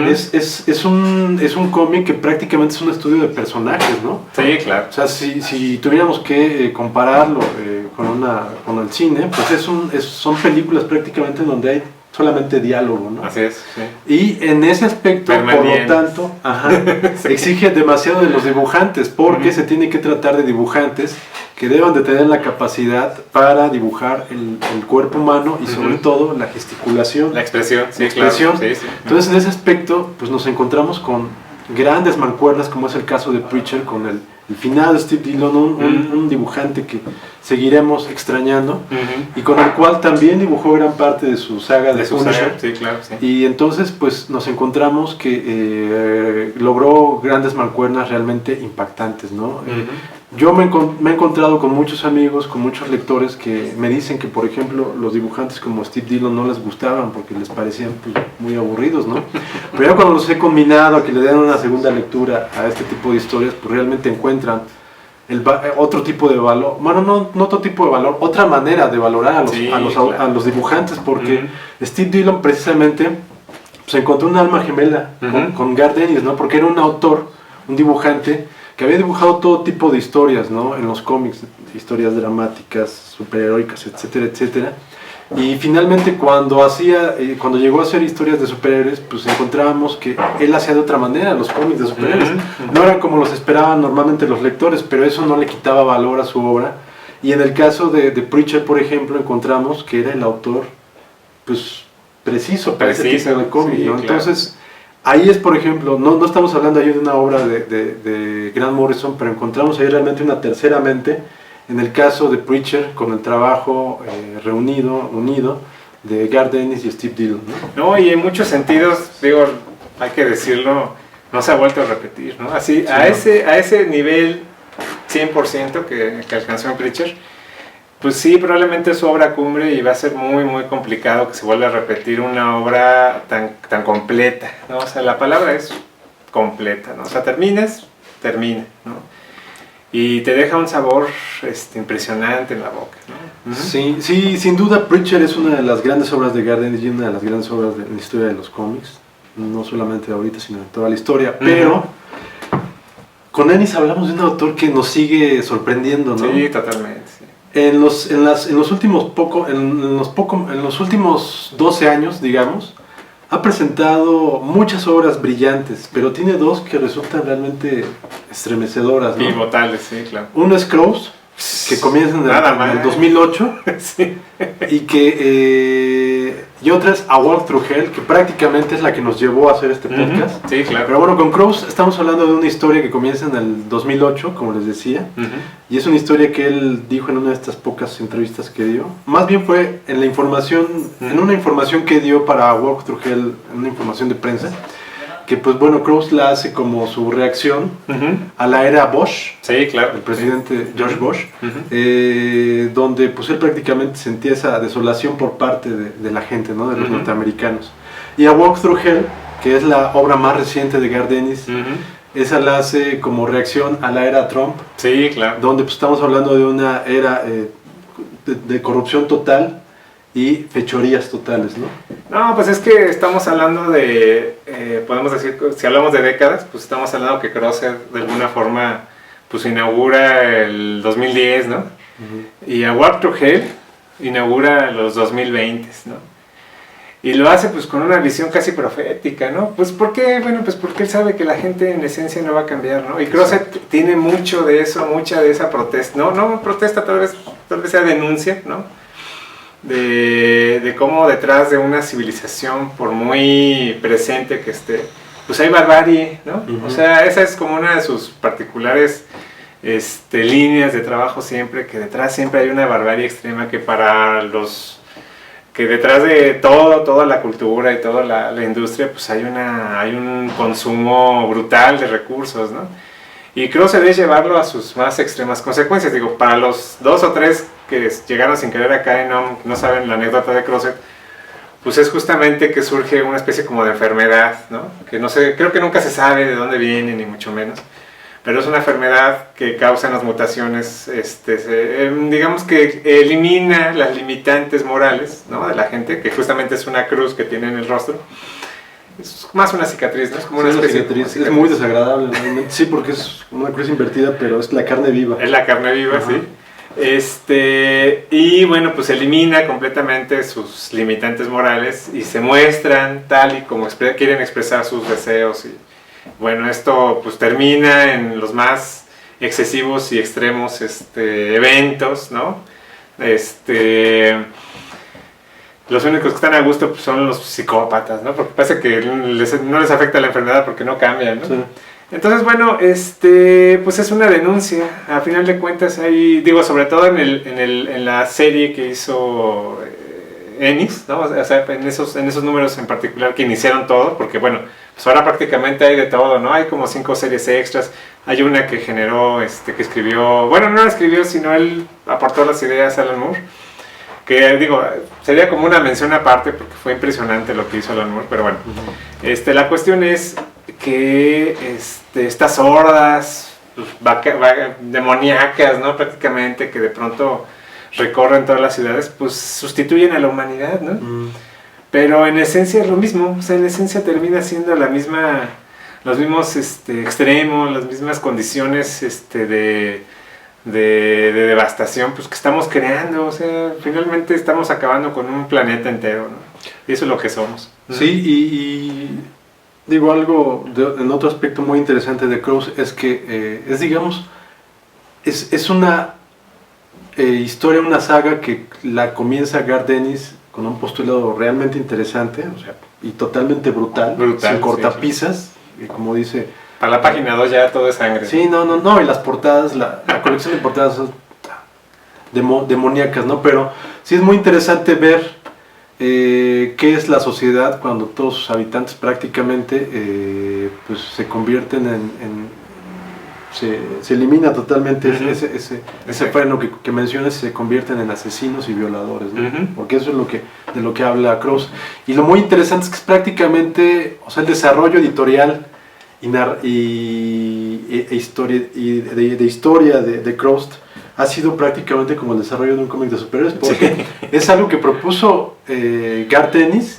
es un cómic que prácticamente es un estudio de personajes, ¿no? Sí, claro. O sea, si tuviéramos que compararlo con el cine, pues son películas prácticamente donde hay solamente diálogo, ¿no? Así es, sí. Y en ese aspecto, por lo tanto, sí, exige demasiado de los dibujantes, porque se tiene que tratar de dibujantes que deban de tener la capacidad para dibujar el cuerpo humano y sobre todo la gesticulación. La expresión, sí, claro. Sí. Entonces, en ese aspecto, pues nos encontramos con grandes mancuernas, como es el caso de Preacher, con el finado Steve Dillon, un dibujante que seguiremos extrañando y con el cual también dibujó gran parte de su saga de Punisher. Sí, claro, sí. Y entonces pues nos encontramos que logró grandes mancuernas realmente impactantes, ¿no? Yo me he encontrado con muchos amigos, con muchos lectores que me dicen que, por ejemplo, los dibujantes como Steve Dillon no les gustaban porque les parecían pues, muy aburridos, ¿no? Pero ya cuando los he combinado a que le den una segunda lectura a este tipo de historias, pues realmente encuentran otro tipo de valor, bueno, no otro tipo de valor, otra manera de valorar a los dibujantes, porque Steve Dillon precisamente se encontró un alma gemela con Garth Ennis, ¿no? Porque era un autor, un dibujante, que había dibujado todo tipo de historias, ¿no? En los cómics, historias dramáticas, superheroicas, etcétera, etcétera. Y finalmente cuando llegó a hacer historias de superhéroes, pues encontrábamos que él hacía de otra manera los cómics de superhéroes. No eran como los esperaban normalmente los lectores, pero eso no le quitaba valor a su obra. Y en el caso de Preacher, por ejemplo, encontramos que era el autor, pues, preciso para ese tipo de cómic, ¿no? Claro. Entonces, ahí es, por ejemplo, no estamos hablando ahí de una obra de Grant Morrison, pero encontramos ahí realmente una tercera mente. En el caso de Preacher, con el trabajo unido de Garth Ennis y Steve Dillon, ¿no? Y en muchos sentidos, digo, hay que decirlo, no se ha vuelto a repetir, ¿no? Así, sí, a ese nivel 100% que alcanzó en Preacher, pues sí, probablemente es su obra cumbre y va a ser muy, muy complicado que se vuelva a repetir una obra tan completa, ¿no? O sea, la palabra es completa, ¿no? O sea, termina, ¿no? Y te deja un sabor impresionante en la boca, ¿no? Sí, sin duda Preacher es una de las grandes obras de Garth Ennis y una de las grandes obras de la historia de los cómics, no solamente de ahorita, sino de toda la historia, pero con Ennis hablamos de un autor que nos sigue sorprendiendo, ¿no? Sí, totalmente, sí. En los últimos 12 años, digamos, ha presentado muchas obras brillantes, pero tiene dos que resultan realmente estremecedoras, ¿no? Pivotales, sí, claro. Uno es Crows, que comienza en el 2008, sí. y otra es A Walk Through Hell, que prácticamente es la que nos llevó a hacer este podcast. Sí, claro. Pero bueno, con Crows estamos hablando de una historia que comienza en el 2008, como les decía, y es una historia que él dijo en una de estas pocas entrevistas que dio. Más bien fue en la información, en una información que dio para A Walk Through Hell, en una información de prensa, que pues bueno, Crows la hace como su reacción a la era Bush, sí, claro, el presidente George Bush, donde pues él prácticamente sentía esa desolación por parte de la gente, ¿no? De los norteamericanos. Y A Walk Through Hell, que es la obra más reciente de Garth Ennis, esa la hace como reacción a la era Trump, sí, claro, donde pues estamos hablando de una era de corrupción total y fechorías totales, ¿no? No, pues es que estamos hablando de, podemos decir, si hablamos de décadas, pues estamos hablando que Crosser de alguna forma pues inaugura el 2010, ¿no? Y A Walk Through Hell inaugura los 2020, ¿no? Y lo hace pues con una visión casi profética, ¿no? Pues ¿por qué? Bueno, pues porque él sabe que la gente en esencia no va a cambiar, ¿no? Y Crosser tiene mucho de eso, mucha de esa protesta, no protesta, tal vez sea denuncia, ¿no? De cómo detrás de una civilización, por muy presente que esté, pues hay barbarie, ¿no? O sea, esa es como una de sus particulares líneas de trabajo siempre, que detrás siempre hay una barbarie extrema que detrás de toda la cultura y toda la industria, pues hay un consumo brutal de recursos, ¿no? Y creo que se debe llevarlo a sus más extremas consecuencias. Digo, para los 2 o 3 que llegaron sin querer acá y no saben la anécdota de Crosser, pues es justamente que surge una especie como de enfermedad, ¿no? Que no sé, creo que nunca se sabe de dónde viene, ni mucho menos. Pero es una enfermedad que causa las mutaciones, digamos que elimina las limitantes morales, ¿no? De la gente, que justamente es una cruz que tiene en el rostro. Es más una cicatriz, ¿no? Es como una especie de cicatriz. Es muy desagradable, realmente. Sí, porque es una cruz invertida, pero es la carne viva. Es la carne viva, sí. Y bueno, pues elimina completamente sus limitantes morales y se muestran tal y como quieren expresar sus deseos. Y bueno, esto pues termina en los más excesivos y extremos eventos, ¿no? Los únicos que están a gusto pues, son los psicópatas, ¿no? Porque parece que no les afecta la enfermedad porque no cambian, ¿no? Sí. Entonces, bueno, pues es una denuncia. A final de cuentas, ahí, digo, sobre todo en la serie que hizo Ennis, ¿no? O sea, en esos números en particular que iniciaron todo, porque bueno, pues ahora prácticamente hay de todo, ¿no? Hay como 5 series extras. Hay una que generó, que escribió, bueno, no la escribió, sino él aportó las ideas a Alan Moore. Que digo, sería como una mención aparte porque fue impresionante lo que hizo Alan Moore, pero bueno, la cuestión es que estas hordas pues, demoníacas, ¿no? Prácticamente, que de pronto recorren todas las ciudades, pues sustituyen a la humanidad, ¿no? Pero en esencia es lo mismo, o sea, en esencia termina siendo los mismos extremos, las mismas condiciones de devastación, pues que estamos creando, o sea, finalmente estamos acabando con un planeta entero, ¿no? Y eso es lo que somos. Sí, y digo algo, en otro aspecto muy interesante de Crows es que es una historia, una saga que la comienza Garth Ennis con un postulado realmente interesante, o sea, y totalmente brutal sin cortapisas, sí. Y como dice... Para la página 2 ya todo es sangre. Sí, no, y las portadas, la colección de portadas son demoníacas, ¿no? Pero sí es muy interesante ver qué es la sociedad cuando todos sus habitantes prácticamente pues se convierten se elimina totalmente ese freno que mencionas, se convierten en asesinos y violadores, ¿no? Porque eso es de lo que habla Crows. Y lo muy interesante es que es prácticamente, o sea, el desarrollo editorial de historia de Crows ha sido prácticamente como el desarrollo de un cómic de superhéroes, porque es algo que propuso Garth Ennis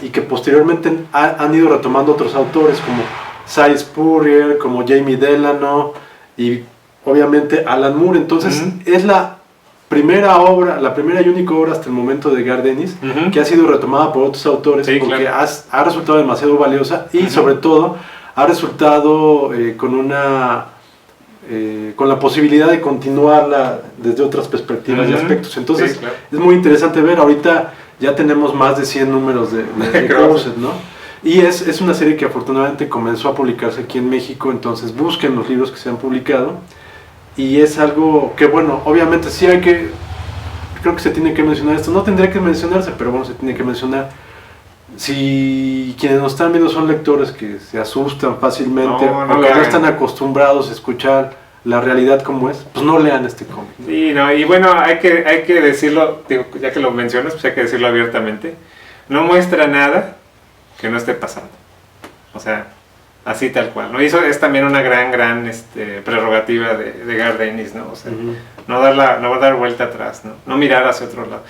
y que posteriormente han ido retomando otros autores como Cy Spurrier, como Jamie Delano y obviamente Alan Moore. Entonces es la primera y única obra hasta el momento de Garth Ennis que ha sido retomada por otros autores, porque ha resultado demasiado valiosa y sobre todo ha resultado con la posibilidad de continuarla desde otras perspectivas y aspectos. Entonces es muy interesante ver, ahorita ya tenemos más de 100 números de Crowset, ¿no? Y es una serie que afortunadamente comenzó a publicarse aquí en México, entonces busquen los libros que se han publicado. Y es algo que, bueno, obviamente sí creo que se tiene que mencionar esto, no tendría que mencionarse, pero bueno, se tiene que mencionar. Si quienes nos están viendo son lectores que se asustan fácilmente o que no están acostumbrados a escuchar la realidad como es, pues no lean este cómic. Sí, y bueno, hay que decirlo, digo, ya que lo mencionas, pues hay que decirlo abiertamente. No muestra nada que no esté pasando. O sea, así tal cual, ¿no? Y eso es también una gran prerrogativa de Garth Ennis, ¿no? O sea, no dar vuelta atrás, ¿no? No mirar hacia otro lado.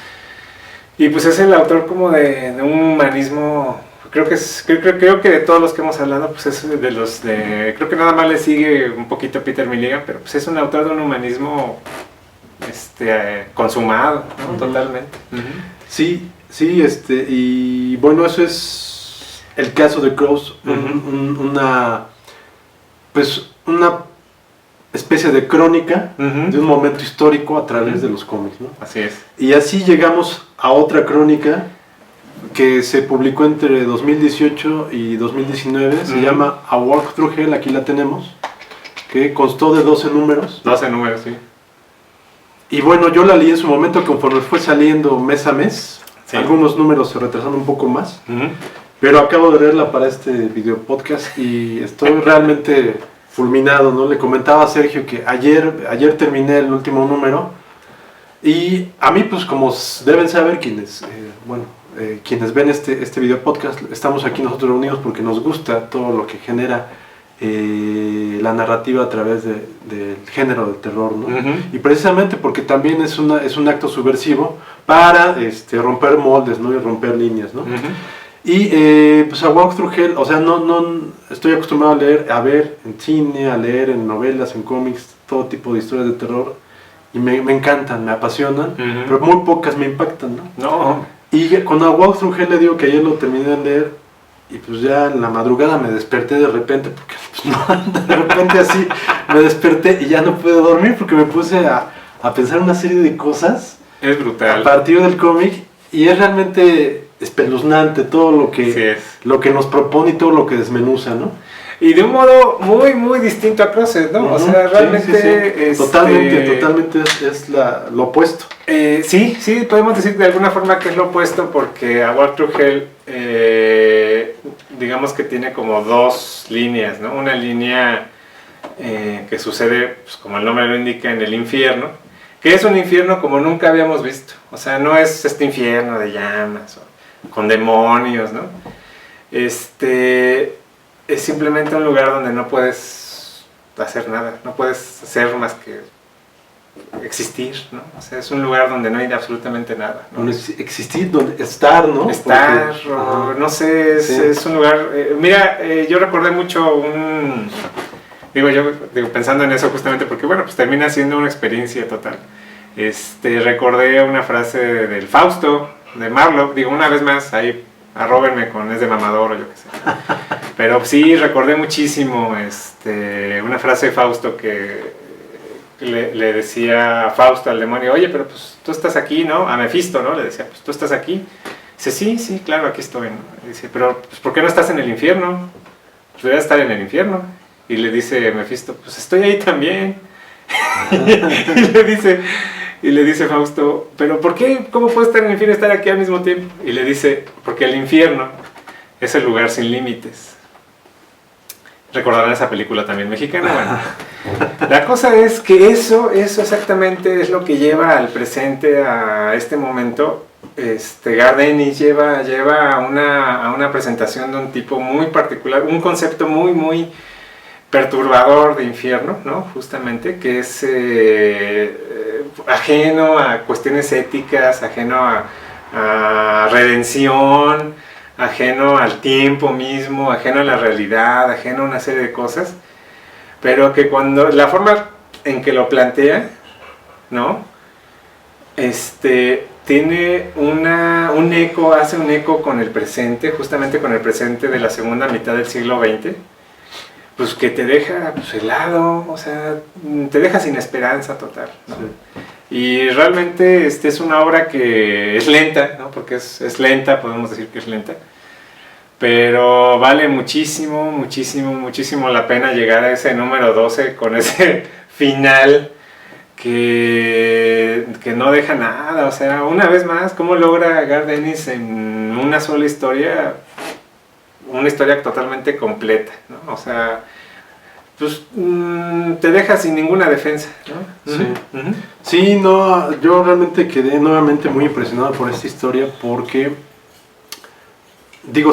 Y pues es el autor como de un humanismo, creo que de todos los que hemos hablado, pues es creo que nada más le sigue un poquito a Peter Milligan, pero pues es un autor de un humanismo consumado, ¿no? Totalmente. Sí, y bueno, eso es el caso de Crows, una especie de crónica de un momento histórico a través de los cómics, ¿no? Así es. Y así llegamos a otra crónica que se publicó entre 2018 y 2019, se llama A Walk Through Hell, aquí la tenemos, que constó de 12 números. 12 números, sí. Y bueno, yo la leí en su momento conforme fue saliendo mes a mes, algunos números se retrasaron un poco más, pero acabo de leerla para este video podcast y estoy realmente fulminado, ¿no? Le comentaba a Sergio que ayer terminé el último número y a mí, pues como deben saber quienes ven este video podcast, estamos aquí nosotros reunidos porque nos gusta todo lo que genera la narrativa a través del género del terror, ¿no? Y precisamente porque también es un acto subversivo para romper moldes, ¿no? Y romper líneas, ¿no? Y pues a Walk Through Hell, o sea, no estoy acostumbrado a ver en cine, a leer en novelas, en cómics, todo tipo de historias de terror, y me encantan, me apasionan, pero muy pocas me impactan, ¿no? Y con A Walk Through Hell le digo que ayer lo terminé de leer, y pues ya en la madrugada me desperté de repente, porque pues, no, de repente así me desperté y ya no pude dormir porque me puse a pensar una serie de cosas. Es brutal. A partir del cómic, y es realmente espeluznante todo lo que nos propone y todo lo que desmenuza, ¿no? Y de un modo muy, muy distinto a Crowset, ¿no? O sea, realmente... Sí. Totalmente es lo opuesto. Sí, podemos decir de alguna forma que es lo opuesto porque A Walk Through Hell, digamos que tiene como dos líneas, ¿no? Una línea que sucede, pues, como el nombre lo indica, en el infierno, que es un infierno como nunca habíamos visto. O sea, no es este infierno de llamas o con demonios, ¿no? Es simplemente un lugar donde no puedes hacer nada, no puedes hacer más que existir, ¿no? O sea, es un lugar donde no hay absolutamente nada, ¿no? Donde existir, donde estar, ¿no? Estar, Porque, no sé, es un lugar... mira, yo recordé mucho pensando en eso justamente porque, bueno, pues termina siendo una experiencia total. Recordé una frase del Fausto, de Marlowe, una vez más, ahí arróbenme con es de mamador o yo qué sé. Pero sí, recordé muchísimo una frase de Fausto que le decía a Fausto al demonio, oye, pero pues tú estás aquí, ¿no? A Mefisto, ¿no? Le decía, pues tú estás aquí. Dice, sí, claro, aquí estoy, ¿no? Dice, pero pues, ¿por qué no estás en el infierno? Pues deberías estar en el infierno. Y le dice Mefisto, pues estoy ahí también. y le dice Fausto, pero ¿por qué? ¿Cómo puedo estar en el infierno y estar aquí al mismo tiempo? Y le dice, porque el infierno es el lugar sin límites. Recordarán esa película también mexicana. Bueno, la cosa es que eso exactamente es lo que lleva al presente, a este momento. Gardenis lleva a una presentación de un tipo muy particular, un concepto muy perturbador de infierno, ¿no? Justamente, que es ajeno a cuestiones éticas, ajeno a redención, ajeno al tiempo mismo, ajeno a la realidad, ajeno a una serie de cosas, pero que cuando la forma en que lo plantea, ¿no? Tiene un eco, hace un eco con el presente, justamente con el presente de la segunda mitad del siglo XX, pues que te deja helado, o sea, te deja sin esperanza total, ¿no? Sí. Y realmente es una obra que es lenta, ¿no? Porque es lenta, podemos decir que es lenta, pero vale muchísimo la pena llegar a ese número 12 con ese final que no deja nada. O sea, una vez más, ¿cómo logra Gardenis en una sola historia, una historia totalmente completa, ¿no? O sea, pues te deja sin ninguna defensa, ¿no? Sí. Sí, no, yo realmente quedé nuevamente muy impresionado por esta historia porque,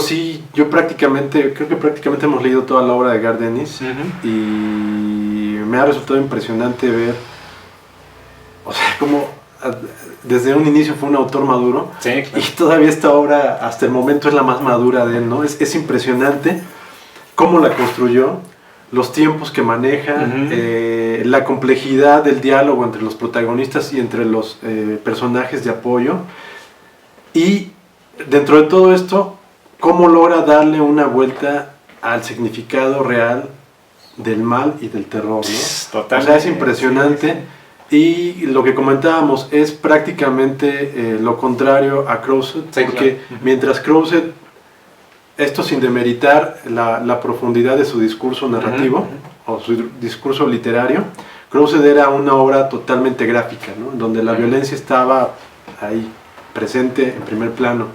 sí, creo que prácticamente hemos leído toda la obra de Gardenis y me ha resultado impresionante ver, o sea, cómo desde un inicio fue un autor maduro, sí, claro. Y todavía esta obra hasta el momento es la más madura de él, ¿no? Es impresionante cómo la construyó, los tiempos que maneja, la complejidad del diálogo entre los protagonistas y entre los personajes de apoyo, y dentro de todo esto, cómo logra darle una vuelta al significado real del mal y del terror, ¿no? Totalmente. O sea, es impresionante. Y lo que comentábamos es prácticamente lo contrario a Crowset, sí, porque claro. Mientras Crowset, esto sin demeritar la profundidad de su discurso narrativo o su discurso literario, Crowset era una obra totalmente gráfica, ¿no? Donde la violencia estaba ahí, presente en primer plano.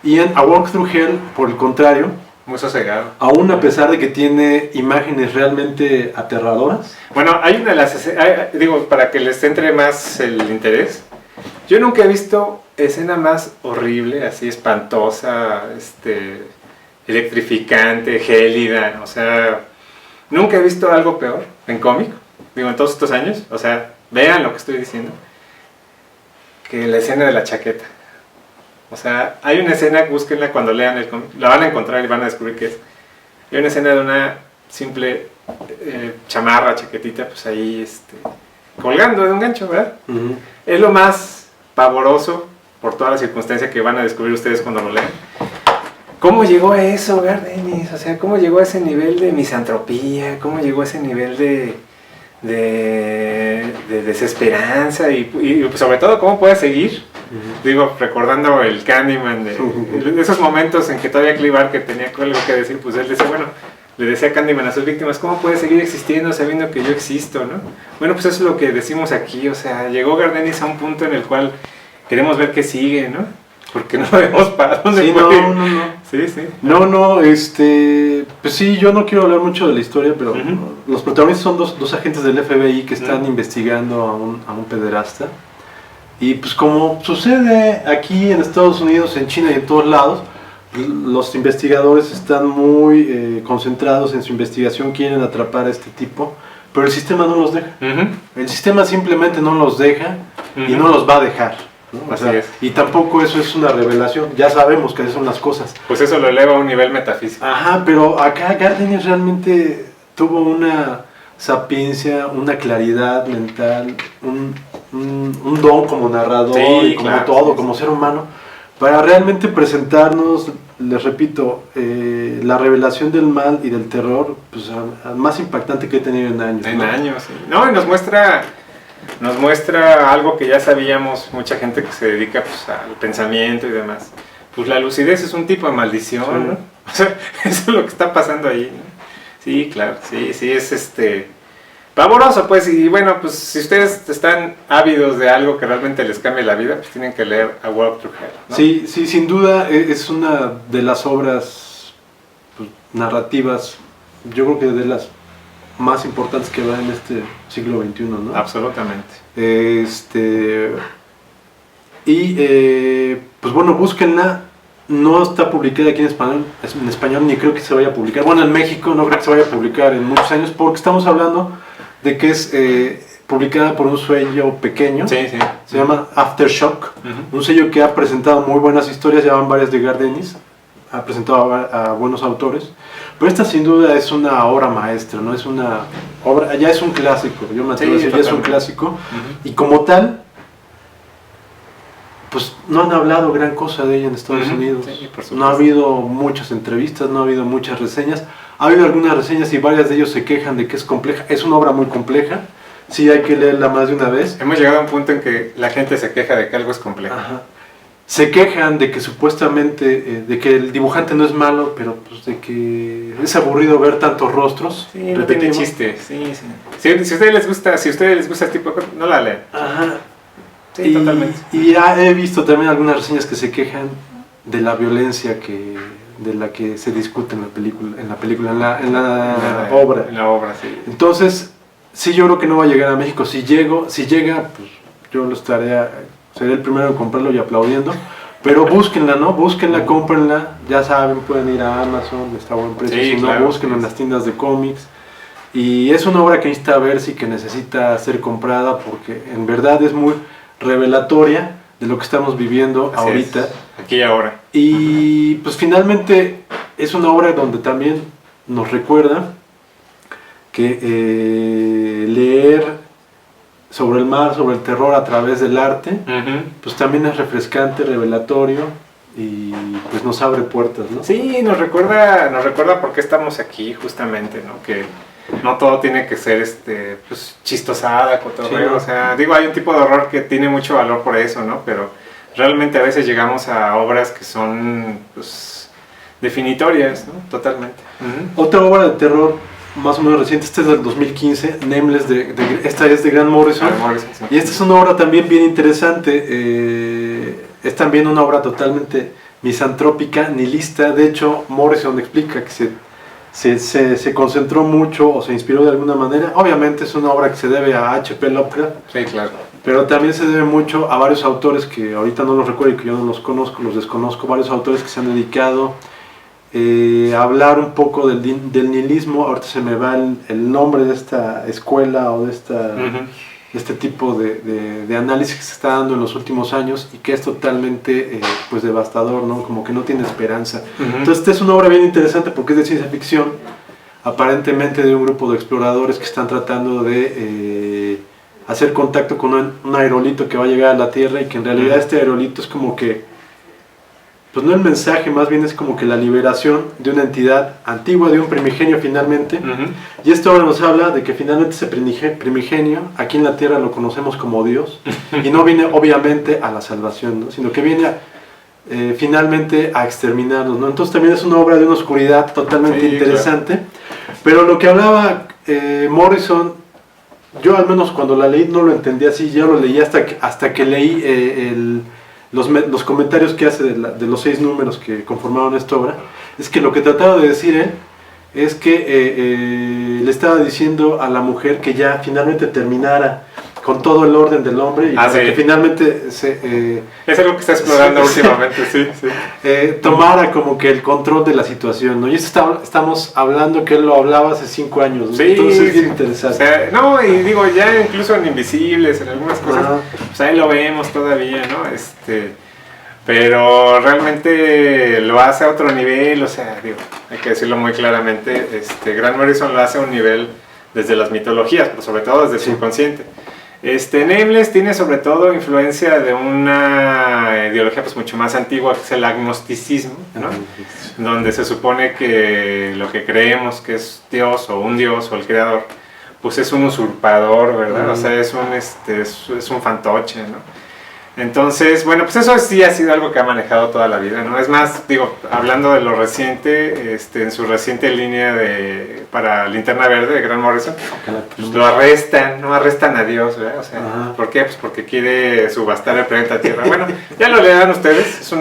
Y en A Walk Through Hell, por el contrario, muy sosegado. Aún a pesar de que tiene imágenes realmente aterradoras. Bueno, hay una de las... para que les entre más el interés. Yo nunca he visto escena más horrible, así espantosa, electrificante, gélida. O sea, nunca he visto algo peor en cómic. En todos estos años. O sea, vean lo que estoy diciendo. Que la escena de la chaqueta. O sea, hay una escena, búsquenla cuando lean el cómic, la van a encontrar y van a descubrir qué es. Hay una escena de una simple chamarra, chaquetita, pues ahí colgando de un gancho, ¿verdad? Es lo más pavoroso por toda la circunstancia que van a descubrir ustedes cuando lo lean. ¿Cómo llegó a eso, Gardenis? O sea, ¿cómo llegó a ese nivel de misantropía? ¿Cómo llegó a ese nivel de desesperanza? Y sobre todo, ¿cómo puede seguir? Recordando el Candyman, de esos momentos en que todavía Clive Barker tenía algo que decir, pues él decía, le decía a Candyman a sus víctimas, ¿cómo puede seguir existiendo sabiendo que yo existo, no? Bueno, pues eso es lo que decimos aquí, o sea, llegó Gardenis a un punto en el cual queremos ver qué sigue, ¿no? Porque no vemos para dónde puede ir. No, pues sí, yo no quiero hablar mucho de la historia, pero los protagonistas son dos agentes del FBI que están investigando a un pederasta. Y pues como sucede aquí en Estados Unidos, en China y en todos lados, los investigadores están muy concentrados en su investigación, quieren atrapar a este tipo, pero el sistema no los deja. Ujú. El sistema simplemente no los deja y Ujú. no los va a dejar, ¿no? O Así sea, es. y tampoco eso es una revelación, ya sabemos que esas son las cosas. Pues eso lo eleva a un nivel metafísico. Ajá, pero acá Gardner realmente tuvo una sapiencia, una claridad mental, un don como narrador Sí, y como claro, todo, sí, como ser humano, para realmente presentarnos, les repito, la revelación del mal y del terror, pues al más impactante que he tenido en años. En ¿no? años, sí. No, y nos muestra algo que ya sabíamos, mucha gente que se dedica pues, al pensamiento y demás. Pues la lucidez es un tipo de maldición, Sí. ¿no? O sea, eso es lo que está pasando ahí, ¿no? Sí, claro, sí, es pavoroso, pues, y bueno, pues si ustedes están ávidos de algo que realmente les cambie la vida, pues tienen que leer A Walk Through Hell, ¿no? Sí, sí, sin duda es una de las obras pues, narrativas, yo creo que de las más importantes que va en este siglo XXI, ¿no? Absolutamente. Pues bueno, búsquenla. No está publicada aquí en español, ni creo que se vaya a publicar. Bueno, en México no creo que se vaya a publicar en muchos años, porque estamos hablando de que es publicada por un sello pequeño. Sí, sí. Se llama Aftershock, Ujú. un sello que ha presentado muy buenas historias, ya van varias de Garth Ennis, ha presentado a buenos autores, pero esta sin duda es una obra maestra, ¿no? Es una obra, ya es un clásico, yo me atrevo a Sí, decir, ya es un totalmente. clásico, Ujú. y como tal, pues no han hablado gran cosa de ella en Estados Ujú. Unidos, Sí, por supuesto. no ha habido muchas entrevistas, no ha habido muchas reseñas, ha habido algunas reseñas y varias de ellos se quejan de que es compleja, es una obra muy compleja, sí hay que leerla más de una vez. Hemos llegado a un punto en que la gente se queja de que algo es complejo. Ajá. Se quejan de que supuestamente, de que el dibujante no es malo, pero pues de que es aburrido ver tantos rostros. Sí, no tiene repetitivos. chiste. Sí, sí. Si a ustedes les gusta, este tipo de cosas, no la lean. Ajá. Sí, totalmente. Y ya he visto también algunas reseñas que se quejan de la violencia de la que se discute en la película, en la obra. En la obra, sí. Entonces, sí, yo creo que no va a llegar a México. Si llega, pues yo seré el primero en comprarlo y aplaudiendo. Pero búsquenla, ¿no? Búsquenla, cómprenla. Ya saben, pueden ir a Amazon, está a buen precio. Sí, Si no, claro, búsquenla sí. en las tiendas de cómics. Y es una obra que necesita verse y que necesita ser comprada porque en verdad es muy revelatoria de lo que estamos viviendo Así ahorita. es, aquí y ahora. Y pues finalmente es una obra donde también nos recuerda que leer sobre el mar, sobre el terror a través del arte, Ujú. pues también es refrescante, revelatorio y pues nos abre puertas, ¿no? Sí, nos recuerda por qué estamos aquí justamente, ¿no? Que no todo tiene que ser pues chistosada, cotorreo, Sí, ¿no? o sea, digo, hay un tipo de horror que tiene mucho valor por eso, ¿no? Pero realmente a veces llegamos a obras que son pues definitorias, ¿no? Totalmente. Ujú. Otra obra de terror más o menos reciente, esta es del 2015, Nameless, esta es de Grant Morrison. Ah, Morrison, sí. Y esta es una obra también bien interesante, es también una obra totalmente misantrópica, nihilista. De hecho, Morrison explica que se concentró mucho o se inspiró de alguna manera. Obviamente es una obra que se debe a H.P. Lovecraft, Sí, claro. pero también se debe mucho a varios autores que ahorita no los recuerdo y que yo no los conozco, los desconozco, varios autores que se han dedicado a hablar un poco del nihilismo. Ahorita se me va el nombre de esta escuela o de Ujú. este tipo de análisis que se está dando en los últimos años y que es totalmente pues devastador, ¿no? Como que no tiene esperanza. Ujú. Entonces esta es una obra bien interesante porque es de ciencia ficción, aparentemente de un grupo de exploradores que están tratando de hacer contacto con un aerolito que va a llegar a la Tierra y que en realidad este aerolito es como que, pues no el mensaje, más bien es como que la liberación de una entidad antigua, de un primigenio finalmente. Ujú. Y esto ahora nos habla de que finalmente ese primigenio, aquí en la Tierra lo conocemos como Dios, y no viene obviamente a la salvación, ¿no? Sino que viene finalmente a exterminarnos, ¿no? Entonces también es una obra de una oscuridad totalmente Sí, interesante, pero lo que hablaba Morrison, yo al menos cuando la leí no lo entendí así, yo lo leí hasta que leí los comentarios que hace de los 6 números que conformaron esta obra. Es que lo que trataba de decir él es que le estaba diciendo a la mujer que ya finalmente terminara con todo el orden del hombre y para sí. que finalmente es algo que está explorando últimamente, sí. tomara como que el control de la situación, ¿no? Y esto estamos hablando que él lo hablaba hace 5 años, ¿no? Sí, Entonces es bien interesante. O sea, no, y digo, ya incluso en Invisibles, en algunas cosas, pues ahí lo vemos todavía, ¿no? Pero realmente lo hace a otro nivel, o sea, digo, hay que decirlo muy claramente, Grant Morrison lo hace a un nivel desde las mitologías, pero sobre todo desde el subconsciente. Nameless tiene sobre todo influencia de una ideología pues mucho más antigua, que es el agnosticismo, ¿no? Donde se supone que lo que creemos que es Dios o un Dios o el creador, pues es un usurpador, ¿verdad? O sea, es un fantoche, ¿no? Entonces, bueno, pues eso sí ha sido algo que ha manejado toda la vida, ¿no? Es más, digo, hablando de lo reciente, en su reciente línea para Linterna Verde de Grant Morrison, pues lo arrestan, no arrestan a Dios, ¿verdad? O sea, ¿por qué? Pues porque quiere subastar el planeta Tierra. Bueno, ya lo leerán ustedes,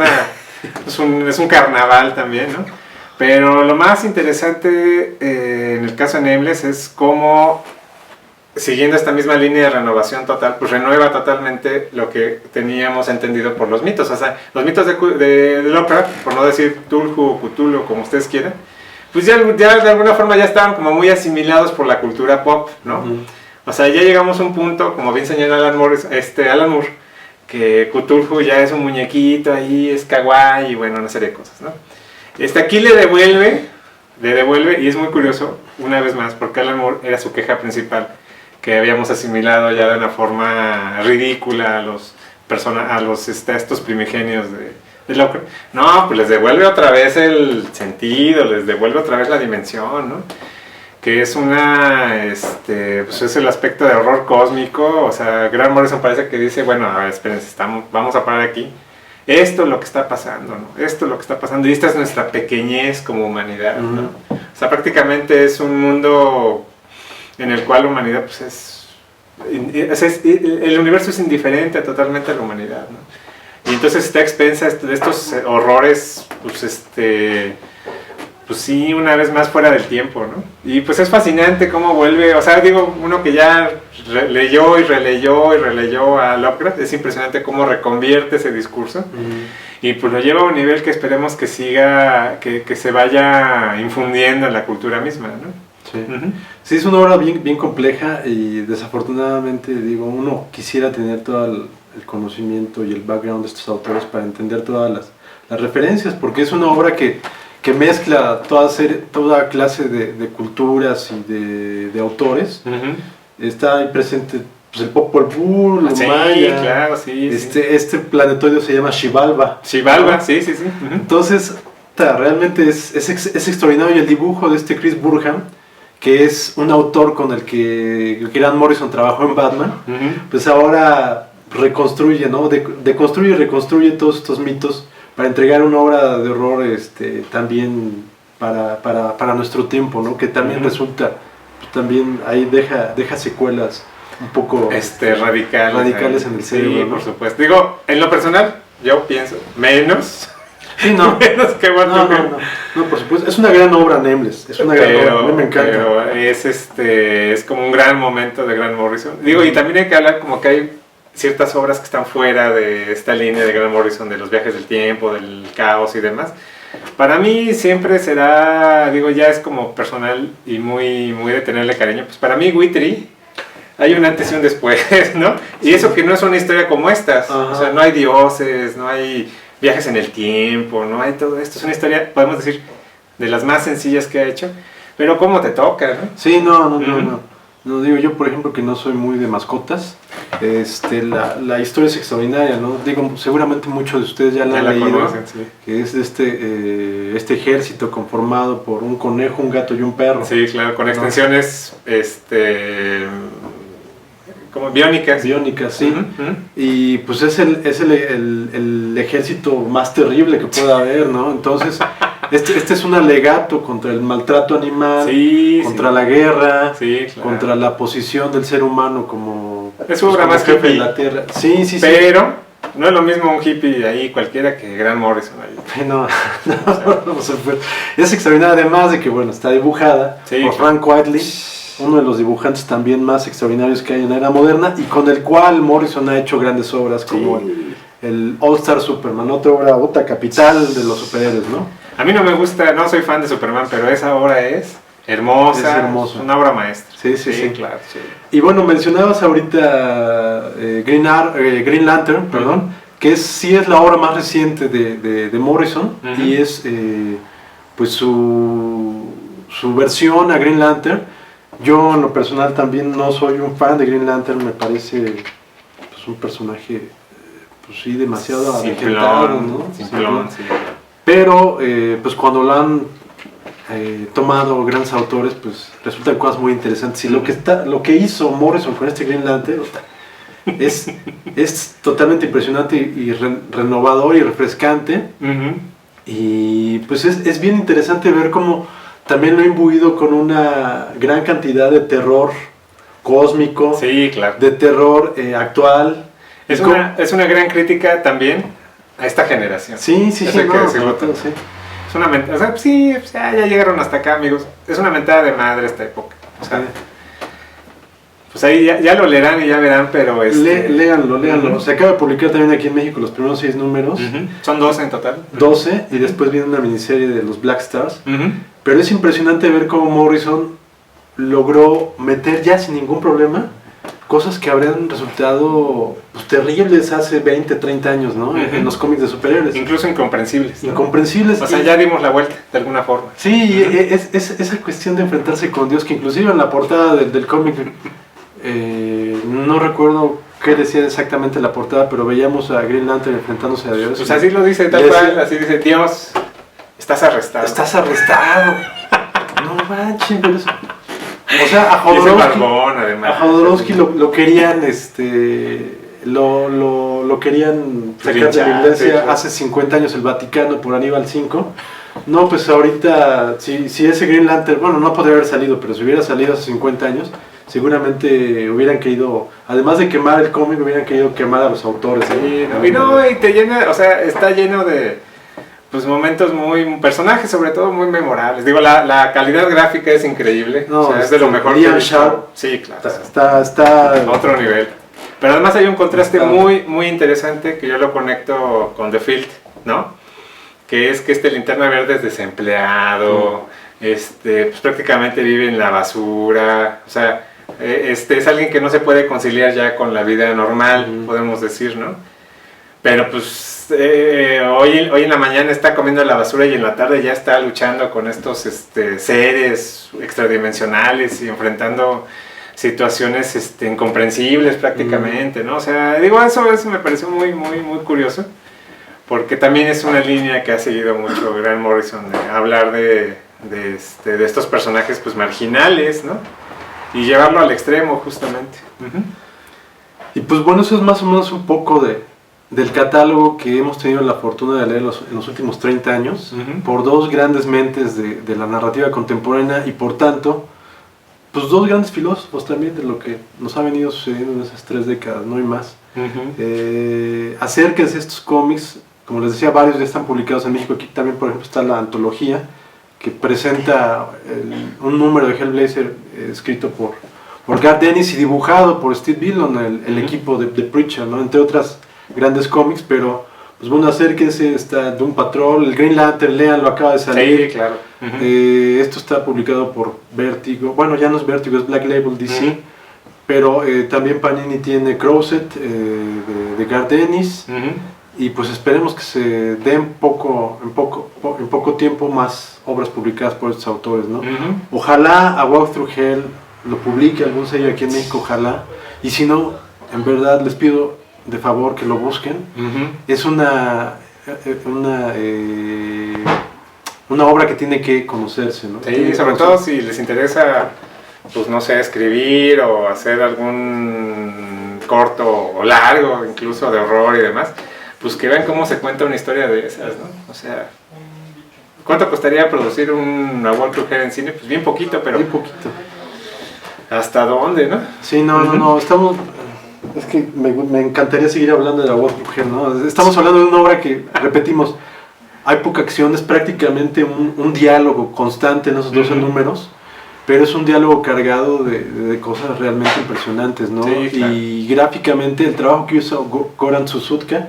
es un carnaval también, ¿no? Pero lo más interesante en el caso de Nameless es cómo, siguiendo esta misma línea de renovación total, pues renueva totalmente lo que teníamos entendido por los mitos. O sea, los mitos de Lovecraft, por no decir Cthulhu o Cthulhu, como ustedes quieran, pues ya de alguna forma ya estaban como muy asimilados por la cultura pop, ¿no? O sea, ya llegamos a un punto, como bien señala Alan Moore, que Cthulhu ya es un muñequito ahí, es kawaii y bueno, una serie de cosas, ¿no? Aquí le devuelve, y es muy curioso, una vez más, porque Alan Moore era su queja principal, que habíamos asimilado ya de una forma ridícula a estos primigenios de Lovecraft. No, pues les devuelve otra vez el sentido, les devuelve otra vez la dimensión, ¿no? Que es pues es el aspecto de horror cósmico. O sea, Grant Morrison parece que dice, bueno, a ver, espérense, vamos a parar aquí. Esto es lo que está pasando, ¿no? Esto es lo que está pasando y esta es nuestra pequeñez como humanidad, ¿no? O sea, prácticamente es un mundo en el cual la humanidad pues el universo es indiferente totalmente a la humanidad, ¿no? Y entonces está expensa de estos horrores, pues sí, una vez más fuera del tiempo, ¿no? Y pues es fascinante cómo vuelve, o sea, digo, uno que ya leyó y releyó a Lovecraft, es impresionante cómo reconvierte ese discurso y pues lo lleva a un nivel que esperemos que siga, que se vaya infundiendo en la cultura misma, ¿no? Sí. Sí, es una obra bien compleja y desafortunadamente, digo, uno quisiera tener todo el conocimiento y el background de estos autores para entender todas las referencias, porque es una obra que mezcla toda clase de culturas y de autores. Está ahí presente pues, el Popol Vuh, los mayas. Claro, sí. Este planetoide se llama Xibalba. Xibalba, ¿no? Sí. Entonces, realmente es extraordinario. Y el dibujo de Chris Burham, que es un autor con el que Grant Morrison trabajó en Batman, pues ahora reconstruye, ¿no? Deconstruye y reconstruye todos estos mitos para entregar una obra de horror también para nuestro tiempo, ¿no? Que también resulta, también ahí deja secuelas un poco radicales en el cerebro. Sí, ¿no? Por supuesto. Digo, en lo personal, yo pienso, menos. Sí, no. Menos que no, por supuesto. Es una gran obra, Nameless. Es una gran obra, a mí me encanta. Pero es como un gran momento de Grant Morrison. Digo, y también hay que hablar como que hay ciertas obras que están fuera de esta línea de Grant Morrison, de los viajes del tiempo, del caos y demás. Para mí siempre será, digo, ya es como personal y muy de tenerle cariño. Pues para mí, Wittery, hay un antes y un después, ¿no? Y eso que no es una historia como estas. O sea, no hay dioses, no hay viajes en el tiempo, no hay todo esto. Es una historia, podemos decir, de las más sencillas que ha hecho, pero cómo te toca, ¿no? Sí, no digo yo, por ejemplo, que no soy muy de mascotas. La historia es extraordinaria, ¿no? Digo, seguramente muchos de ustedes ya la han leído, conocen, sí. Que es este ejército conformado por un conejo, un gato y un perro. Sí, claro, con extensiones, como biónicas. Biónicas, sí. Y pues es el ejército más terrible que pueda haber, ¿no? Entonces, este es un alegato contra el maltrato animal, contra la guerra, claro, contra la posición del ser humano como... Es una obra más jefe de hippie. la tierra. Sí. Pero no es lo mismo un hippie ahí cualquiera que Grant Morrison ahí. No, es extraordinario, además de que, bueno, está dibujada por Frank Quitely. uno de los dibujantes también más extraordinarios que hay en la era moderna y con el cual Morrison ha hecho grandes obras como el All Star Superman, otra capital de los superhéroes, ¿no? A mí no me gusta, no soy fan de Superman, pero esa obra es hermosa, es hermosa. Una obra maestra. Sí. Claro. Sí. Y bueno, mencionabas ahorita Green Lantern, perdón, que sí es la obra más reciente de Morrison y es pues su versión a Green Lantern. Yo en lo personal también no soy un fan de Green Lantern, me parece pues, un personaje pues sí demasiado avejentado, ¿no? Simplón, sí. Pero pues cuando lo han tomado grandes autores, pues resultan cosas muy interesantes. Y lo que hizo Morrison con este Green Lantern es totalmente impresionante y renovador y refrescante. Y pues es bien interesante ver cómo también lo ha imbuido con una gran cantidad de terror cósmico, sí, claro, de terror actual. Es una gran crítica también a esta generación. Sí, sí. Es una mentada, o sea, sí, ya llegaron hasta acá, amigos. Es una mentada de madre esta época. O sea, pues ahí ya lo leerán y ya verán, pero léanlo. Se acaba de publicar también aquí en México los primeros 6 números. Son 12 en total. 12, y después viene una miniserie de los Black Stars. Pero es impresionante ver cómo Morrison logró meter ya sin ningún problema cosas que habrían resultado pues, terribles hace 20, 30 años, ¿no? En los cómics de superhéroes. Incluso incomprensibles, ¿no? Incomprensibles. O sea, ya dimos la vuelta, de alguna forma. Sí, es esa cuestión de enfrentarse con Dios, que inclusive en la portada del cómic, no recuerdo qué decía exactamente la portada, pero veíamos a Green Lantern enfrentándose a Dios. Pues así lo dice, tal cual, así dice, Dios, estás arrestado. Estás arrestado. No manches, pero eso... O sea, a Jodorowsky lo querían, lo querían sacar de la iglesia hace 50 años el Vaticano por Aníbal V. No, pues ahorita, si ese Green Lantern, bueno, no podría haber salido, pero si hubiera salido hace 50 años, seguramente hubieran querido, además de quemar el cómic, hubieran querido quemar a los autores. Sí, y te llena, o sea, está lleno de... pues momentos personajes sobre todo muy memorables. Digo, la calidad gráfica es increíble, no, o sea, es de lo mejor que he visto. Sí, claro. Está a otro nivel. Pero además hay un contraste muy interesante que yo lo conecto con The Field, ¿no? Que es que Linterna Verde es desempleado, pues prácticamente vive en la basura, o sea, es alguien que no se puede conciliar ya con la vida normal, podemos decir, ¿no? Pero pues hoy en la mañana está comiendo la basura y en la tarde ya está luchando con estos seres extradimensionales y enfrentando situaciones incomprensibles prácticamente, ¿no? O sea, digo, eso me pareció muy curioso, porque también es una línea que ha seguido mucho Grant Morrison, de hablar de estos personajes pues marginales, ¿no? Y llevarlo al extremo justamente. Y pues bueno, eso es más o menos un poco del catálogo que hemos tenido la fortuna de leer en los últimos 30 años, por dos grandes mentes de la narrativa contemporánea y por tanto, pues dos grandes filósofos también de lo que nos ha venido sucediendo en esas 3 décadas, no hay más. Acérquense a estos cómics, como les decía, varios ya están publicados en México. Aquí también, por ejemplo, está la antología que presenta un número de Hellblazer escrito por Garth Dennis y dibujado por Steve Dillon, el equipo de Preacher, ¿no? Entre otras grandes cómics, pero pues bueno, acérquense, está Doom Patrol, el Green Lantern, léanlo, acaba de salir. Sí, claro. Esto está publicado por Vértigo, bueno, ya no es Vértigo, es Black Label DC, pero también Panini tiene Crowset de Garth Dennis, y pues esperemos que se den en poco tiempo más obras publicadas por estos autores, ¿no? Ojalá A Walk Through Hell lo publique algún sello aquí en México, ojalá, y si no, en verdad les pido de favor que lo busquen. Es una obra que tiene que conocerse, ¿no? Sí, sobre todo si les interesa, pues no sé, escribir o hacer algún corto o largo, incluso de horror y demás, pues que vean cómo se cuenta una historia de esas, ¿no? O sea, ¿cuánto costaría producir un A Walk Through Hell en cine? Pues bien poquito, pero... Bien poquito. ¿Hasta dónde, no? Sí, no, estamos... Es que me encantaría seguir hablando de La Voz Mujer, ¿no? Estamos hablando de una obra que, repetimos, hay poca acción, es prácticamente un diálogo constante en esos 12 números, pero es un diálogo cargado de cosas realmente impresionantes, ¿no? Sí, claro. Y gráficamente el trabajo que hizo Goran Susutka,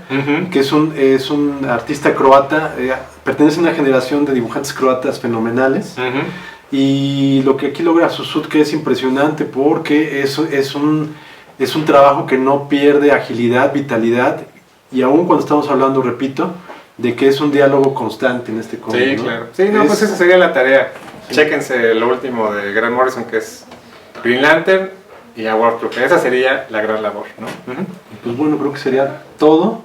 que es un artista croata, pertenece a una generación de dibujantes croatas fenomenales, y lo que aquí logra Susutka es impresionante porque es un trabajo que no pierde agilidad, vitalidad, y aún cuando estamos hablando, repito, de que es un diálogo constante en este cómic, Sí, ¿no? claro. Sí, no, pues esa sería la tarea. Sí. Chéquense lo último de Grant Morrison, que es Green Lantern y a Warcraft. Esa sería la gran labor, ¿no? Pues bueno, creo que sería todo.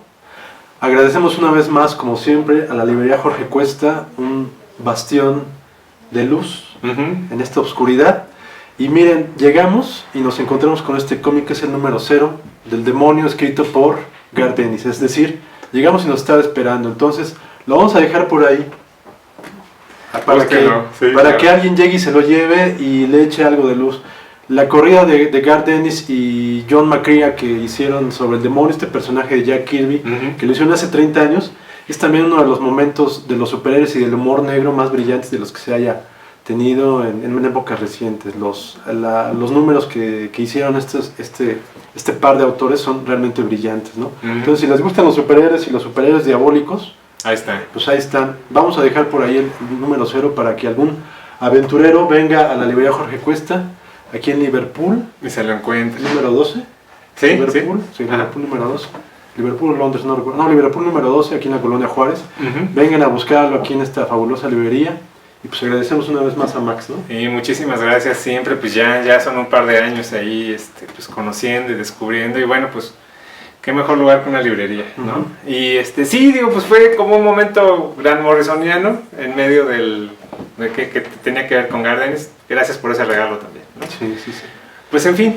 Agradecemos una vez más, como siempre, a la librería Jorge Cuesta, un bastión de luz en esta oscuridad. Y miren, llegamos y nos encontramos con este cómic que es el número 0 del demonio, escrito por Garth Ennis. Es decir, llegamos y nos estaba esperando. Entonces, lo vamos a dejar por ahí para que alguien llegue y se lo lleve y le eche algo de luz. La corrida de Garth Ennis y John McCrea que hicieron sobre el demonio, este personaje de Jack Kirby, que lo hicieron hace 30 años, es también uno de los momentos de los superhéroes y del humor negro más brillantes de los que se haya tenido en épocas recientes. Los números que hicieron este par de autores son realmente brillantes, ¿no? Entonces, si les gustan los superhéroes y los superhéroes diabólicos, ahí están. Pues ahí están. Vamos a dejar por ahí el número 0 para que algún aventurero venga a la librería Jorge Cuesta, aquí en Liverpool. Y se lo encuentre. Número 12. Sí, Liverpool, sí, Liverpool número 12. Liverpool, Londres, no recuerdo. No, Liverpool número 12, aquí en la Colonia Juárez. Vengan a buscarlo aquí en esta fabulosa librería. Y pues agradecemos una vez más a Max, ¿no? Y muchísimas gracias siempre, pues ya son un par de años ahí pues conociendo y descubriendo. Y bueno, pues qué mejor lugar que una librería, ¿no? Y sí, digo, pues fue como un momento Grant Morrisoniano en medio de que tenía que ver con Garth Ennis. Gracias por ese regalo también, ¿no? Sí. Pues en fin,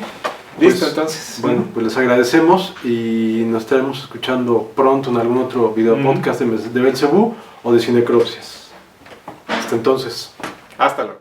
listo Pues, entonces. Bueno, pues les agradecemos y nos estaremos escuchando pronto en algún otro video podcast de Belcebú o de Cinecropsias. Hasta entonces. Hasta luego.